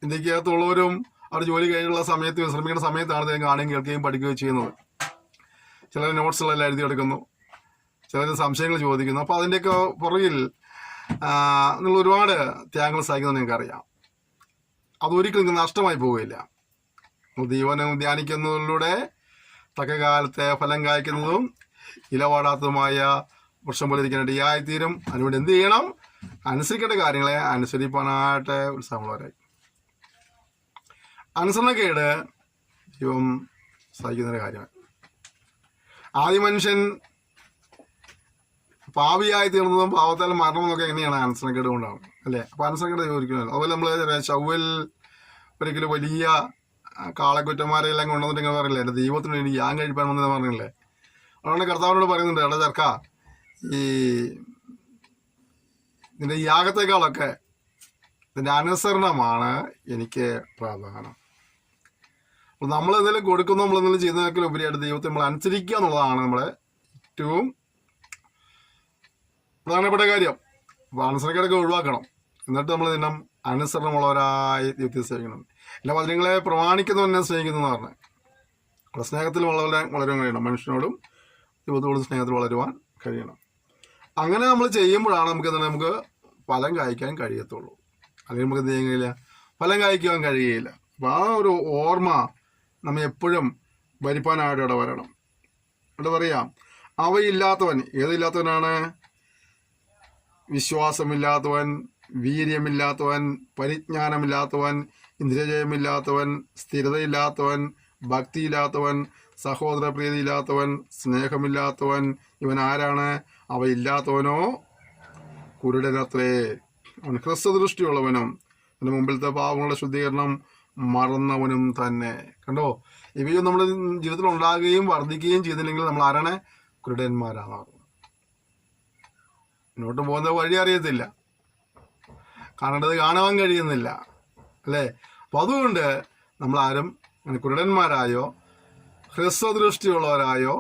ഇന്ത്യക്കകത്തുള്ളവരും അവർ ജോലി കഴിഞ്ഞുള്ള സമയത്ത് വിശ്രമിക്കുന്ന സമയത്താണ് ഇത് കാണുകയും കേൾക്കുകയും പഠിക്കുകയും ചെയ്യുന്നത്. ചിലർ നോട്ട്സുകളെല്ലാം എഴുതിയെടുക്കുന്നു, ചിലർ സംശയങ്ങൾ ചോദിക്കുന്നു. അപ്പോൾ അതിൻ്റെയൊക്കെ പുറകിൽ നിങ്ങൾ ഒരുപാട് ത്യാഗങ്ങൾ സഹിക്കുന്നത് നിങ്ങൾക്കറിയാം. അതൊരിക്കലും നിങ്ങൾക്ക് നഷ്ടമായി പോവുകയില്ല. ദൈവനം ധ്യാനിക്കുന്നതിലൂടെ തക്ക കാലത്തെ ഫലം കായ്ക്കുന്നതും ഇലവാടാത്തതുമായ വൃക്ഷം പോലെ ഇരിക്കാനായിട്ട് ഇയായിത്തീരും. അതിനുവേണ്ടി എന്ത് ചെയ്യണം? അനുസരിക്കേണ്ട കാര്യങ്ങളെ അനുസരിപ്പാനായിട്ട് ഉത്സാഹമുള്ളവരായി. അനുസരണക്കേട് ദൈവം സഹിക്കുന്നൊരു കാര്യമാണ്. ആദ്യ മനുഷ്യൻ പാപിയായി തീർന്നതും പാവത്താൽ മരണമെന്നൊക്കെ എങ്ങനെയാണ്? അനുസരണക്കേട് കൊണ്ടാണ് അല്ലേ? അപ്പോൾ അനുസരണക്കേട് ചോദിക്കുന്നത്. അതുപോലെ നമ്മൾ ചവ്വൽ ഒരിക്കലും വലിയ കാളക്കുറ്റന്മാരെല്ലാം കൊണ്ടുവന്നിട്ട് നിങ്ങൾ പറയില്ലേ, എൻ്റെ ദൈവത്തിന് വേണ്ടി ഞാൻ കഴിപ്പാൻ വന്നത് പറഞ്ഞില്ലേ? അതുകൊണ്ട് കർത്താവിനോട് പറയുന്നുണ്ട്, എടാ ചെറുക്ക, ഈ നിന്റെ യാഗത്തെക്കാളൊക്കെ നിന്റെ അനുസരണമാണ് എനിക്ക് പ്രാധാന്യം. അപ്പോൾ നമ്മൾ എന്തെങ്കിലും കൊടുക്കുന്നു, നമ്മൾ എന്തെങ്കിലും ചെയ്യുന്നതിനേക്കാൾ ഉപരിയായിട്ട് ദൈവത്തെ നമ്മൾ അനുസരിക്കുക എന്നുള്ളതാണ് നമ്മുടെ ഏറ്റവും പ്രധാനപ്പെട്ട കാര്യം. അപ്പോൾ അനുസരണക്കേടൊക്കെ ഒഴിവാക്കണം. എന്നിട്ട് നമ്മൾ ദിനം അനുസരണമുള്ളവരായി ദൈവത്തെ സ്നേഹിക്കണം. എല്ലാ വചനങ്ങളെ പ്രമാണിക്കുന്നവനെ സ്നേഹിക്കുന്നതെന്ന് പറഞ്ഞാൽ അവിടെ സ്നേഹത്തിൽ വളരാൻ കഴിയണം. മനുഷ്യനോടും ദൈവത്തോടും സ്നേഹത്തിൽ വളരുവാൻ കഴിയണം. അങ്ങനെ നമ്മൾ ചെയ്യുമ്പോഴാണ് നമുക്ക് ഫലം കായ്ക്കാൻ കഴിയത്തുള്ളൂ. അല്ലെങ്കിൽ നമുക്ക് എന്ത് ചെയ്യാൻ കഴിയില്ല, ഫലം കായ്ക്കുവാൻ കഴിയുകയില്ല. അപ്പോൾ ആ ഒരു ഓർമ്മ നമ്മെ എപ്പോഴും ഭരിപ്പാനായിട്ട് ഇവിടെ വരണം. ഇവിടെ പറയാം, അവയില്ലാത്തവൻ ഏതില്ലാത്തവനാണ്? വിശ്വാസമില്ലാത്തവൻ, വീര്യമില്ലാത്തവൻ, പരിജ്ഞാനമില്ലാത്തവൻ, ഇന്ദ്രിയജയമില്ലാത്തവൻ, സ്ഥിരതയില്ലാത്തവൻ, ഭക്തിയില്ലാത്തവൻ, സഹോദര പ്രീതിയില്ലാത്തവൻ, സ്നേഹമില്ലാത്തവൻ, ഇവൻ ആരാണ്? അവയില്ലാത്തവനോ കുരുടനത്രേ. അവൻ ഹ്രസ്വദൃഷ്ടിയുള്ളവനും അതിന് മുമ്പിലത്തെ പാവങ്ങളുടെ ശുദ്ധീകരണം മറന്നവനും തന്നെ. കണ്ടോ, ഇവയും നമ്മുടെ ജീവിതത്തിൽ ഉണ്ടാകുകയും വർദ്ധിക്കുകയും ചെയ്തില്ലെങ്കിൽ നമ്മൾ ആരാണ്? കുരുടന്മാരാണ്. മുന്നോട്ട് പോകുന്ന വഴി അറിയത്തില്ല, കാണേണ്ടത് കാണുവാൻ കഴിയുന്നില്ല അല്ലേ? അപ്പം അതുകൊണ്ട് നമ്മളാരും കുരുടന്മാരായോ ഹ്രസ്വദൃഷ്ടിയുള്ളവരായോ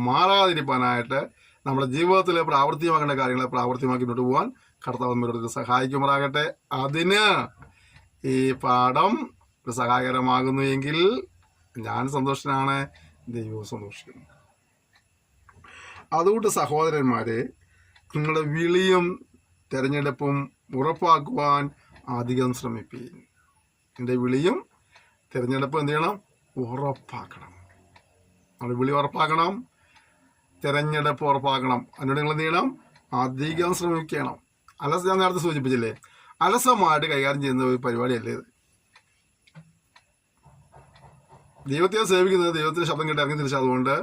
മാറാതിരിക്കാനായിട്ട് നമ്മുടെ ജീവിതത്തിൽ പ്രാവർത്തികമാക്കേണ്ട കാര്യങ്ങളെ പ്രാവർത്തികമാക്കി മുന്നോട്ട് പോകാൻ കർത്താവ് നമ്മോട് സഹായിക്കുമാറാകട്ടെ. അതിന് ഈ പാഠം സഹായകരമാകുന്നു എങ്കിൽ ഞാൻ സന്തോഷനാണ്, ദൈവവും സന്തോഷിക്കുന്നു. അതുകൊണ്ട് സഹോദരന്മാരെ, നിങ്ങളുടെ വിളിയും തിരഞ്ഞെടുപ്പും ഉറപ്പാക്കുവാൻ അധികം ശ്രമിപ്പീൻ. എൻ്റെ വിളിയും തിരഞ്ഞെടുപ്പും എന്ത് ചെയ്യണം? ഉറപ്പാക്കണം. നമ്മുടെ വിളി ഉറപ്പാക്കണം, തിരഞ്ഞെടുപ്പ് ഉറപ്പാക്കണം. അതിനോട് നിങ്ങൾ എന്ത് ചെയ്യണം? അധികം ശ്രമിക്കണം. ഞാൻ നേരത്തെ സൂചിപ്പിച്ചില്ലേ, അലസമായിട്ട് കൈകാര്യം ചെയ്യുന്ന ഒരു പരിപാടിയല്ലേ ഇത്. ദൈവത്തെ സേവിക്കുന്നത് ദൈവത്തിന്റെ ശബ്ദം കേട്ട് ഇറങ്ങി തിരിച്ചു. അതുകൊണ്ട്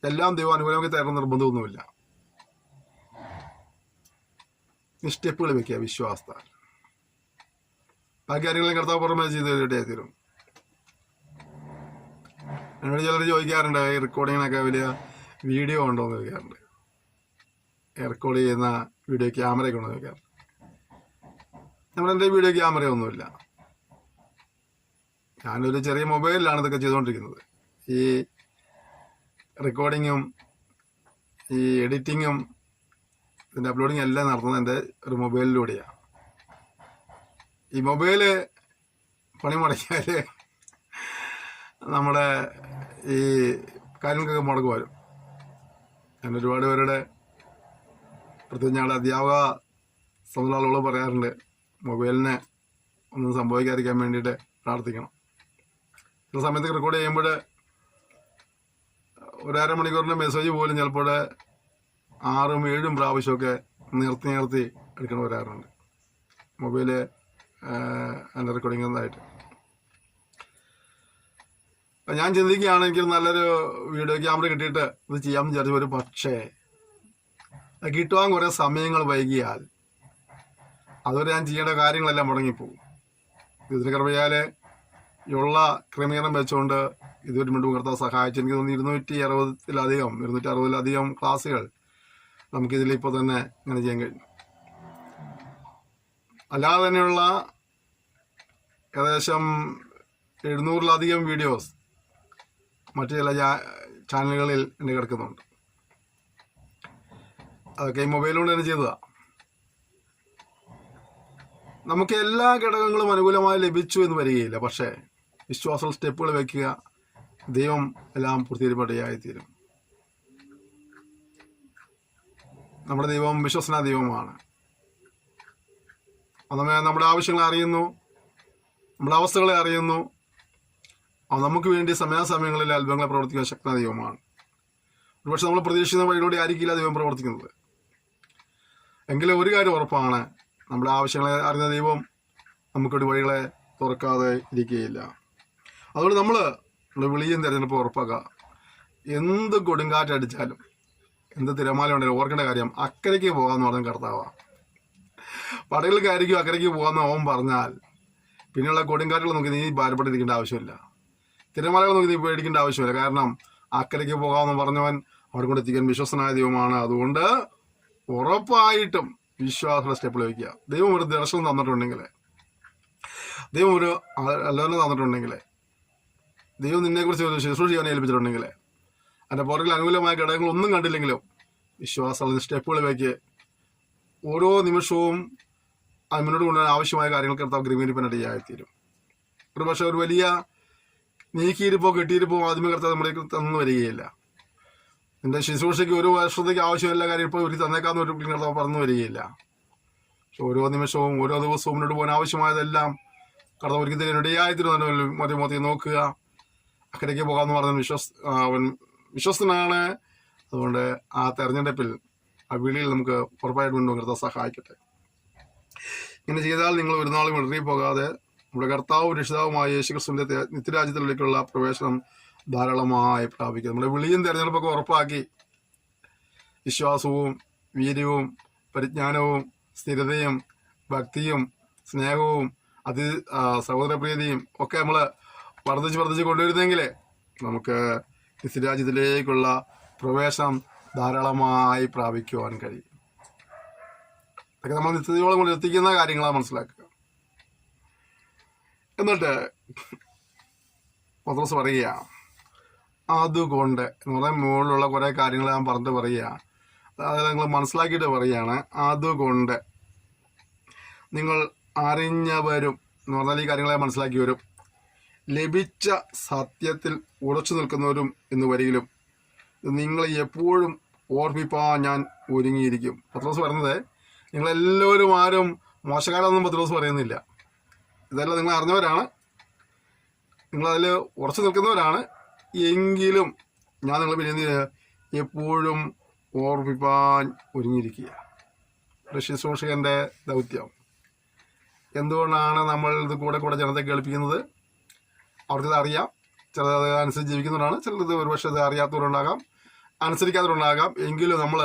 എല്ലാം ദൈവം അനുകൂലമാക്കി തരണം നിർബന്ധമൊന്നുമില്ല. സ്റ്റെപ്പുകൾ വെക്കുക വിശ്വാസത്താൽ. ബാക്കി കാര്യങ്ങളും കർത്താവ് പുറമേ ചെയ്ത് തീരും. എന്നോട് ചിലർ ചോദിക്കാറുണ്ട് ഈ റെക്കോർഡിങ്ങിനൊക്കെ വലിയ വീഡിയോ ഉണ്ടോ എന്ന് ചോദിക്കാറുണ്ട്. റെക്കോർഡ് ചെയ്യുന്ന വീഡിയോ ക്യാമറയൊക്കെ ഉണ്ടോ എന്ന് ചോദിക്കാറുണ്ട്. എൻ്റെ വീഡിയോ ക്യാമറയൊന്നുമില്ല. ഞാനൊരു ചെറിയ മൊബൈലിലാണ് ഇതൊക്കെ ചെയ്തുകൊണ്ടിരിക്കുന്നത്. ഈ റെക്കോർഡിങ്ങും ഈ എഡിറ്റിങ്ങും ഇതിൻ്റെ അപ്ലോഡിങ് എല്ലാം നടത്തുന്നത് എൻ്റെ ഒരു മൊബൈലിലൂടെയാണ്. ഈ മൊബൈല് പണി മുടക്കിയാൽ നമ്മുടെ ഈ കാര്യങ്ങൾക്കൊക്കെ മുടക്ക് വരും. ഞാൻ ഒരുപാട് പേരുടെ പ്രത്യേകിച്ച് ഞങ്ങളുടെ അധ്യാപക സമുദായ ആളുകൾ പറയാറുണ്ട്, മൊബൈലിന് ഒന്നും സംഭവിക്കാതിരിക്കാൻ വേണ്ടിയിട്ട് പ്രാർത്ഥിക്കണം. ചില സമയത്ത് റെക്കോർഡ് ചെയ്യുമ്പോൾ ഒരു അരമണിക്കൂറിൻ്റെ മെസ്സേജ് പോലും ചിലപ്പോൾ 6-7 പ്രാവശ്യമൊക്കെ നിർത്തി എടുക്കണം വരാറുണ്ട് മൊബൈല് എൻ്റെ റെക്കോർഡിംഗ് എന്നതായിട്ട്. ഞാൻ ചിന്തിക്കുകയാണ് എനിക്ക് നല്ലൊരു വീഡിയോ ക്യാമറ കിട്ടിയിട്ട് ഇത് ചെയ്യാമെന്ന് വിചാരിച്ചു. ഒരു പക്ഷേ കിട്ടുവാൻ കുറേ സമയങ്ങൾ വൈകിയാൽ അതുവരെ ഞാൻ ചെയ്യേണ്ട കാര്യങ്ങളെല്ലാം മുടങ്ങിപ്പോകും. ഇതിന് കൃപയാൽ ഉള്ള ക്രമീകരണം വെച്ചുകൊണ്ട് ഇതൊരു മിനിറ്റ് കർത്താവ് സഹായിച്ചു. എനിക്ക് തോന്നുന്നു 260-ലധികം ക്ലാസ്സുകൾ നമുക്കിതിലിപ്പോൾ തന്നെ ഇങ്ങനെ ചെയ്യാൻ കഴിഞ്ഞു. അല്ലാതെ തന്നെയുള്ള ഏകദേശം 700-ലധികം വീഡിയോസ് മറ്റു ചില ചാനലുകളിൽ എൻ്റെ കിടക്കുന്നുണ്ട്. അതൊക്കെ ഈ മൊബൈലിലൂടെ തന്നെ ചെയ്തതാണ്. നമുക്ക് എല്ലാ ഘടകങ്ങളും അനുകൂലമായി ലഭിച്ചു എന്ന് വരികയില്ല. പക്ഷേ വിശ്വാസ സ്റ്റെപ്പുകൾ വയ്ക്കുക, ദൈവം എല്ലാം പൂർത്തീകരിപ്പടിയായിത്തീരും. നമ്മുടെ ദൈവം വിശ്വസന ദൈവമാണ്. അതേ നമ്മുടെ ആവശ്യങ്ങളെ അറിയുന്നു, നമ്മുടെ അവസ്ഥകളെ അറിയുന്നു. നമുക്ക് വേണ്ടി സമയാസമയങ്ങളിൽ അത്ഭുതങ്ങളെ പ്രവർത്തിക്കുന്ന ശക്തനായ ദൈവമാണ്. ഒരുപക്ഷെ നമ്മൾ പ്രതീക്ഷിക്കുന്ന വഴിയിലൂടെ ആയിരിക്കില്ല ദൈവം പ്രവർത്തിക്കുന്നത്. എങ്കിലും ഒരു കാര്യം ഉറപ്പാണ്, നമ്മുടെ ആവശ്യങ്ങളെ അറിയുന്ന ദൈവം നമുക്കൊരു വഴികളെ തുറക്കാതെ ഇരിക്കുകയില്ല. അതുകൊണ്ട് നമ്മൾ വിളിയും തിരഞ്ഞെടുപ്പ് ഉറപ്പാക്കുക. എന്ത് കൊടുങ്കാറ്റടിച്ചാലും എന്ത് തിരമാല ഉണ്ടെങ്കിലും ഓർക്കേണ്ട കാര്യം അക്കരയ്ക്ക് പോകാമെന്ന് പറഞ്ഞ കർത്താവാണ്. പടകിൽ കയറിക്കും അക്കരയ്ക്ക് പോകാമെന്ന് അവൻ പറഞ്ഞാൽ പിന്നെയുള്ള കൊടുങ്കാറ്റുകൾ നമുക്ക് നീ ഭാരപ്പെട്ടിരിക്കേണ്ട ആവശ്യമില്ല, തിരമാലകൾ നമുക്ക് നീ പേടിക്കേണ്ട ആവശ്യമില്ല. കാരണം അക്കരയ്ക്ക് പോകാമെന്ന് പറഞ്ഞവൻ അവിടെ കൊണ്ട് എത്തിക്കാൻ വിശ്വസനായ ദൈവമാണ്. അതുകൊണ്ട് ഉറപ്പായിട്ടും വിശ്വാസമുള്ള സ്റ്റെപ്പിൽ വയ്ക്കുക. ദൈവം ഒരു ദർശനം തന്നിട്ടുണ്ടെങ്കിൽ, ദൈവം ഒരു അല്ലാതെ തന്നിട്ടുണ്ടെങ്കിൽ, ദൈവം നിന്നെക്കുറിച്ച് ഒരു ശുശ്രൂഷ ചെയ്യാൻ ഏൽപ്പിച്ചിട്ടുണ്ടെങ്കിൽ, അതിൻ്റെ പുറകിൽ അനുകൂലമായ ഘടകങ്ങളൊന്നും കണ്ടില്ലെങ്കിലും വിശ്വാസമുള്ള സ്റ്റെപ്പുകൾ വയ്ക്ക്. ഓരോ നിമിഷവും അത് മുന്നോട്ട് കൊണ്ടുവരാൻ ആവശ്യമായ കാര്യങ്ങൾക്ക് കർത്താവ് ക്രമീകരിപ്പനായിത്തീരും. ഒരു പക്ഷേ ഒരു വലിയ നീക്കിയിരിപ്പോ കെട്ടിയിരിപ്പോ ആദ്യമേ കർത്താവ് നമ്മളെ തന്നു വരികയില്ല. നിന്റെ ശുശ്രൂഷയ്ക്ക് ഒരു വർഷത്തേക്ക് ആവശ്യമില്ല കാര്യം ഇപ്പോൾ ഒരു തന്നേക്കാന്ന് ഒരു കർത്താവ് പറഞ്ഞു വരികയില്ല. പക്ഷെ ഓരോ നിമിഷവും ഓരോ ദിവസവും മുന്നോട്ട് പോകാൻ ആവശ്യമായതെല്ലാം കർത്താവ് ഒരിക്കലും ഇടയായിത്തീരുന്നു. മതി നോക്കുക, അക്കരയ്ക്ക് പോകാമെന്ന് പറഞ്ഞ അവൻ വിശ്വസ്തനാണ്. അതുകൊണ്ട് ആ തെരഞ്ഞെടുപ്പിൽ ആ വിളിയിൽ നമുക്ക് ഉറപ്പായിട്ട് കൊണ്ടു കർത്താവ് സഹായിക്കട്ടെ. ഇങ്ങനെ ചെയ്താൽ നിങ്ങൾ ഒരു നാളും ഇടറി പോകാതെ നമ്മുടെ കർത്താവും രക്ഷിതാവുമായ യേശുക്രിസ്തുവിന്റെ നിത്യരാജ്യത്തിലേക്കുള്ള പ്രവേശനം ധാരാളമായി പ്രാപിക്കുക. നമ്മുടെ വിളിയും തെരഞ്ഞെടുപ്പൊക്കെ ഉറപ്പാക്കി വിശ്വാസവും വീര്യവും പരിജ്ഞാനവും സ്ഥിരതയും ഭക്തിയും സ്നേഹവും സഹോദരപ്രീതിയും ഒക്കെ നമ്മൾ വർദ്ധിച്ച് കൊണ്ടുവരുന്നെങ്കിൽ നമുക്ക് നിത്യരാജ്യത്തിലേക്കുള്ള പ്രവേശനം ധാരാളമായി പ്രാപിക്കുവാൻ കഴിയും. അതൊക്കെ നമ്മൾ നിത്യതയോളം കൊണ്ട് എത്തിക്കുന്ന കാര്യങ്ങളാണ് മനസ്സിലാക്കുക. എന്നിട്ട് പത്രോസ് പറയുക, അതുകൊണ്ട് എന്ന് പറഞ്ഞാൽ മുകളിലുള്ള കുറേ കാര്യങ്ങൾ ഞാൻ പറഞ്ഞിട്ട് പറയുക, അതായത് നിങ്ങൾ മനസ്സിലാക്കിയിട്ട് പറയുകയാണ്. അതുകൊണ്ട് നിങ്ങൾ അറിഞ്ഞവരും എന്ന് പറഞ്ഞാൽ ഈ കാര്യങ്ങളെ മനസ്സിലാക്കിയവരും ലഭിച്ച സത്യത്തിൽ ഉറച്ചു നിൽക്കുന്നവരും എന്ന് വരികിലും നിങ്ങൾ എപ്പോഴും ഓർമ്മിപ്പാൻ ഞാൻ ഒരുങ്ങിയിരിക്കും. പത്രോസ് പറയുന്നത് നിങ്ങളെല്ലാവരും ആരും മോശക്കാരൊന്നും പത്രോസ് പറയുന്നില്ല. ഇതെല്ലാം നിങ്ങൾ അറിഞ്ഞവരാണ്, നിങ്ങളതിൽ ഉറച്ചു നിൽക്കുന്നവരാണ്. എങ്കിലും ഞാൻ നിങ്ങൾ പിന്നെ എപ്പോഴും ഓർമ്മിപ്പാൻ ഒരുങ്ങിയിരിക്കുക. ശുശ്രൂഷകൻ്റെ ദൗത്യം. എന്തുകൊണ്ടാണ് നമ്മൾ ഇത് കൂടെ ജനത്തെ കേൾപ്പിക്കുന്നത്? അവർക്കത് അറിയാം, ചിലത് അനുസരിച്ച് ജീവിക്കുന്നവരാണ്, ചിലത് ഒരുപക്ഷെ അത് അറിയാത്തവരുണ്ടാകാം, അനുസരിക്കാത്തവരുണ്ടാകാം. എങ്കിലും നമ്മൾ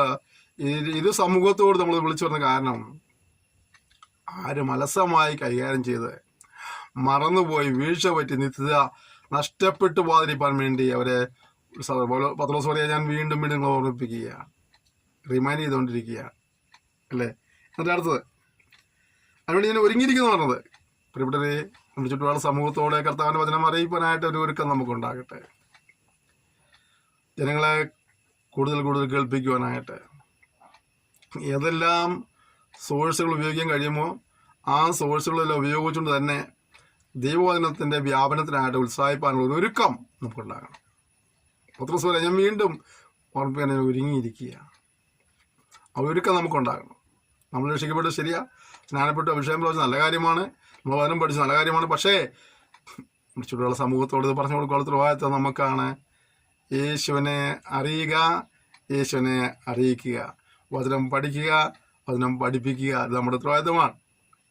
ഇരു സമൂഹത്തോട് നമ്മൾ വിളിച്ചു വരുന്ന കാരണം ആരും അലസമായി കൈകാര്യം ചെയ്ത് മറന്നുപോയി വീഴ്ച പറ്റി നിത്യത നഷ്ടപ്പെട്ടു പോകാതിരിക്കാൻ വേണ്ടി അവരെ പത്രോസ് പറയാ, ഞാൻ വീണ്ടും വീണ്ടും നിങ്ങൾ ഓർമ്മിപ്പിക്കുകയാണ്, റിമൈൻഡ് ചെയ്തുകൊണ്ടിരിക്കുകയാണ് അല്ലേ. എന്നിട്ട് അടുത്തത് അതിനുവേണ്ടി ഞാൻ ഒരുങ്ങിയിരിക്കുന്നു പറഞ്ഞത്. പ്രിയപ്പെട്ടവരെ, നമ്മുടെ ചുറ്റുപാട് സമൂഹത്തോടെ കർത്താവിൻ്റെ വചനം അറിയിക്കാനായിട്ട് ഒരു ഒരുക്കം നമുക്കുണ്ടാകട്ടെ. ജനങ്ങളെ കൂടുതൽ കൂടുതൽ കേൾപ്പിക്കുവാനായിട്ട് ഏതെല്ലാം സോഴ്സുകൾ ഉപയോഗിക്കാൻ കഴിയുമോ ആ സോഴ്സുകളെല്ലാം ഉപയോഗിച്ചുകൊണ്ട് തന്നെ ദൈവവചനത്തിൻ്റെ വ്യാപനത്തിനായിട്ട് ഉത്സാഹിപ്പാനുള്ള ഒരു ഒരുക്കം നമുക്കുണ്ടാകണം. പത്രോസ് പറയാം, ഞാൻ വീണ്ടും ഓർമ്മിപ്പിക്കാൻ ഒരുങ്ങിയിരിക്കുക. ആ ഒരുക്കം നമുക്കുണ്ടാകണം. നമ്മൾ രക്ഷിക്കപ്പെട്ടു ശരിയാ, സ്നാനപ്പെട്ടു അഭിഷേകം പ്രാപിച്ച നല്ല കാര്യമാണ്, നമ്മൾ വചനം പഠിച്ച നല്ല കാര്യമാണ്. പക്ഷേ ചുറ്റുള്ള സമൂഹത്തോട് ഇത് പറഞ്ഞു കൊടുക്കാനുള്ള ഉത്തരവാദിത്വം നമുക്കാണ്. യേശുവിനെ അറിയുക, യേശുവിനെ അറിയിക്കുക, വചനം പഠിക്കുക, വചനം പഠിപ്പിക്കുക, ഇത് നമ്മുടെ ഉത്തരവാദിത്വമാണ്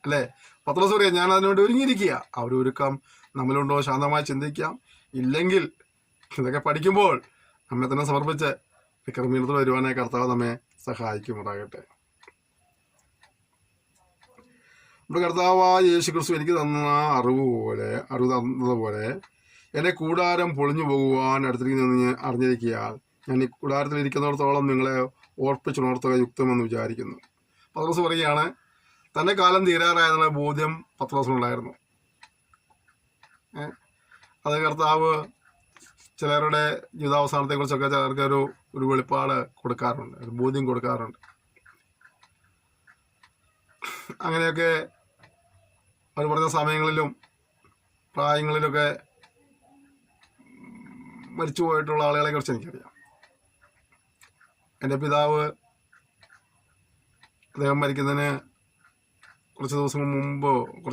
അല്ലേ. പത്രോസ് പറയാം, ഞാൻ അതിനുവേണ്ടി ഒരുങ്ങിയിരിക്കുക. ആ ഒരു ഒരുക്കം നമ്മളുണ്ടോ? ശാന്തമായി ചിന്തിക്കാം. ഇല്ലെങ്കിൽ ഇതൊക്കെ പഠിക്കുമ്പോൾ നമ്മെ തന്നെ സമർപ്പിച്ച് ക്രമീണത്തിൽ വരുവാനായി കർത്താവ് നമ്മെ സഹായിക്കുമാറാകട്ടെ. നമ്മുടെ കർത്താവായ യേശു ക്രിസ്തു എനിക്ക് തന്ന അറിവ് തന്നതുപോലെ എൻ്റെ കൂടാരം പൊളിഞ്ഞു പോകുവാൻ അടുത്തിരിക്കുന്നതെന്ന് ഞാൻ അറിഞ്ഞിരിക്കുകയാൽ ഞാൻ ഈ കൂടാരത്തിൽ ഇരിക്കുന്നിടത്തോളം നിങ്ങളെ ഓർപ്പിച്ചുണർത്തുക യുക്തമെന്ന് വിചാരിക്കുന്നു. പത്രോസ് പറയുകയാണ്, തൻ്റെ കാലം തീരാറായതിനുള്ള ബോധ്യം പത്രോസിനുണ്ടായിരുന്നു. അത് കർത്താവ് ചിലരുടെ ജീവിതാവസാനത്തെക്കുറിച്ചൊക്കെ ചിലർക്ക് ഒരു വെളിപ്പാട് കൊടുക്കാറുണ്ട്, ഒരു ബോധ്യം കൊടുക്കാറുണ്ട്. അങ്ങനെയൊക്കെ അവർ പറഞ്ഞ സമയങ്ങളിലും പ്രായങ്ങളിലൊക്കെ മരിച്ചു പോയിട്ടുള്ള ആളുകളെ കുറിച്ച് എനിക്കറിയാം. എൻ്റെ പിതാവ് അദ്ദേഹം മരിക്കുന്നതിന് കുറച്ച്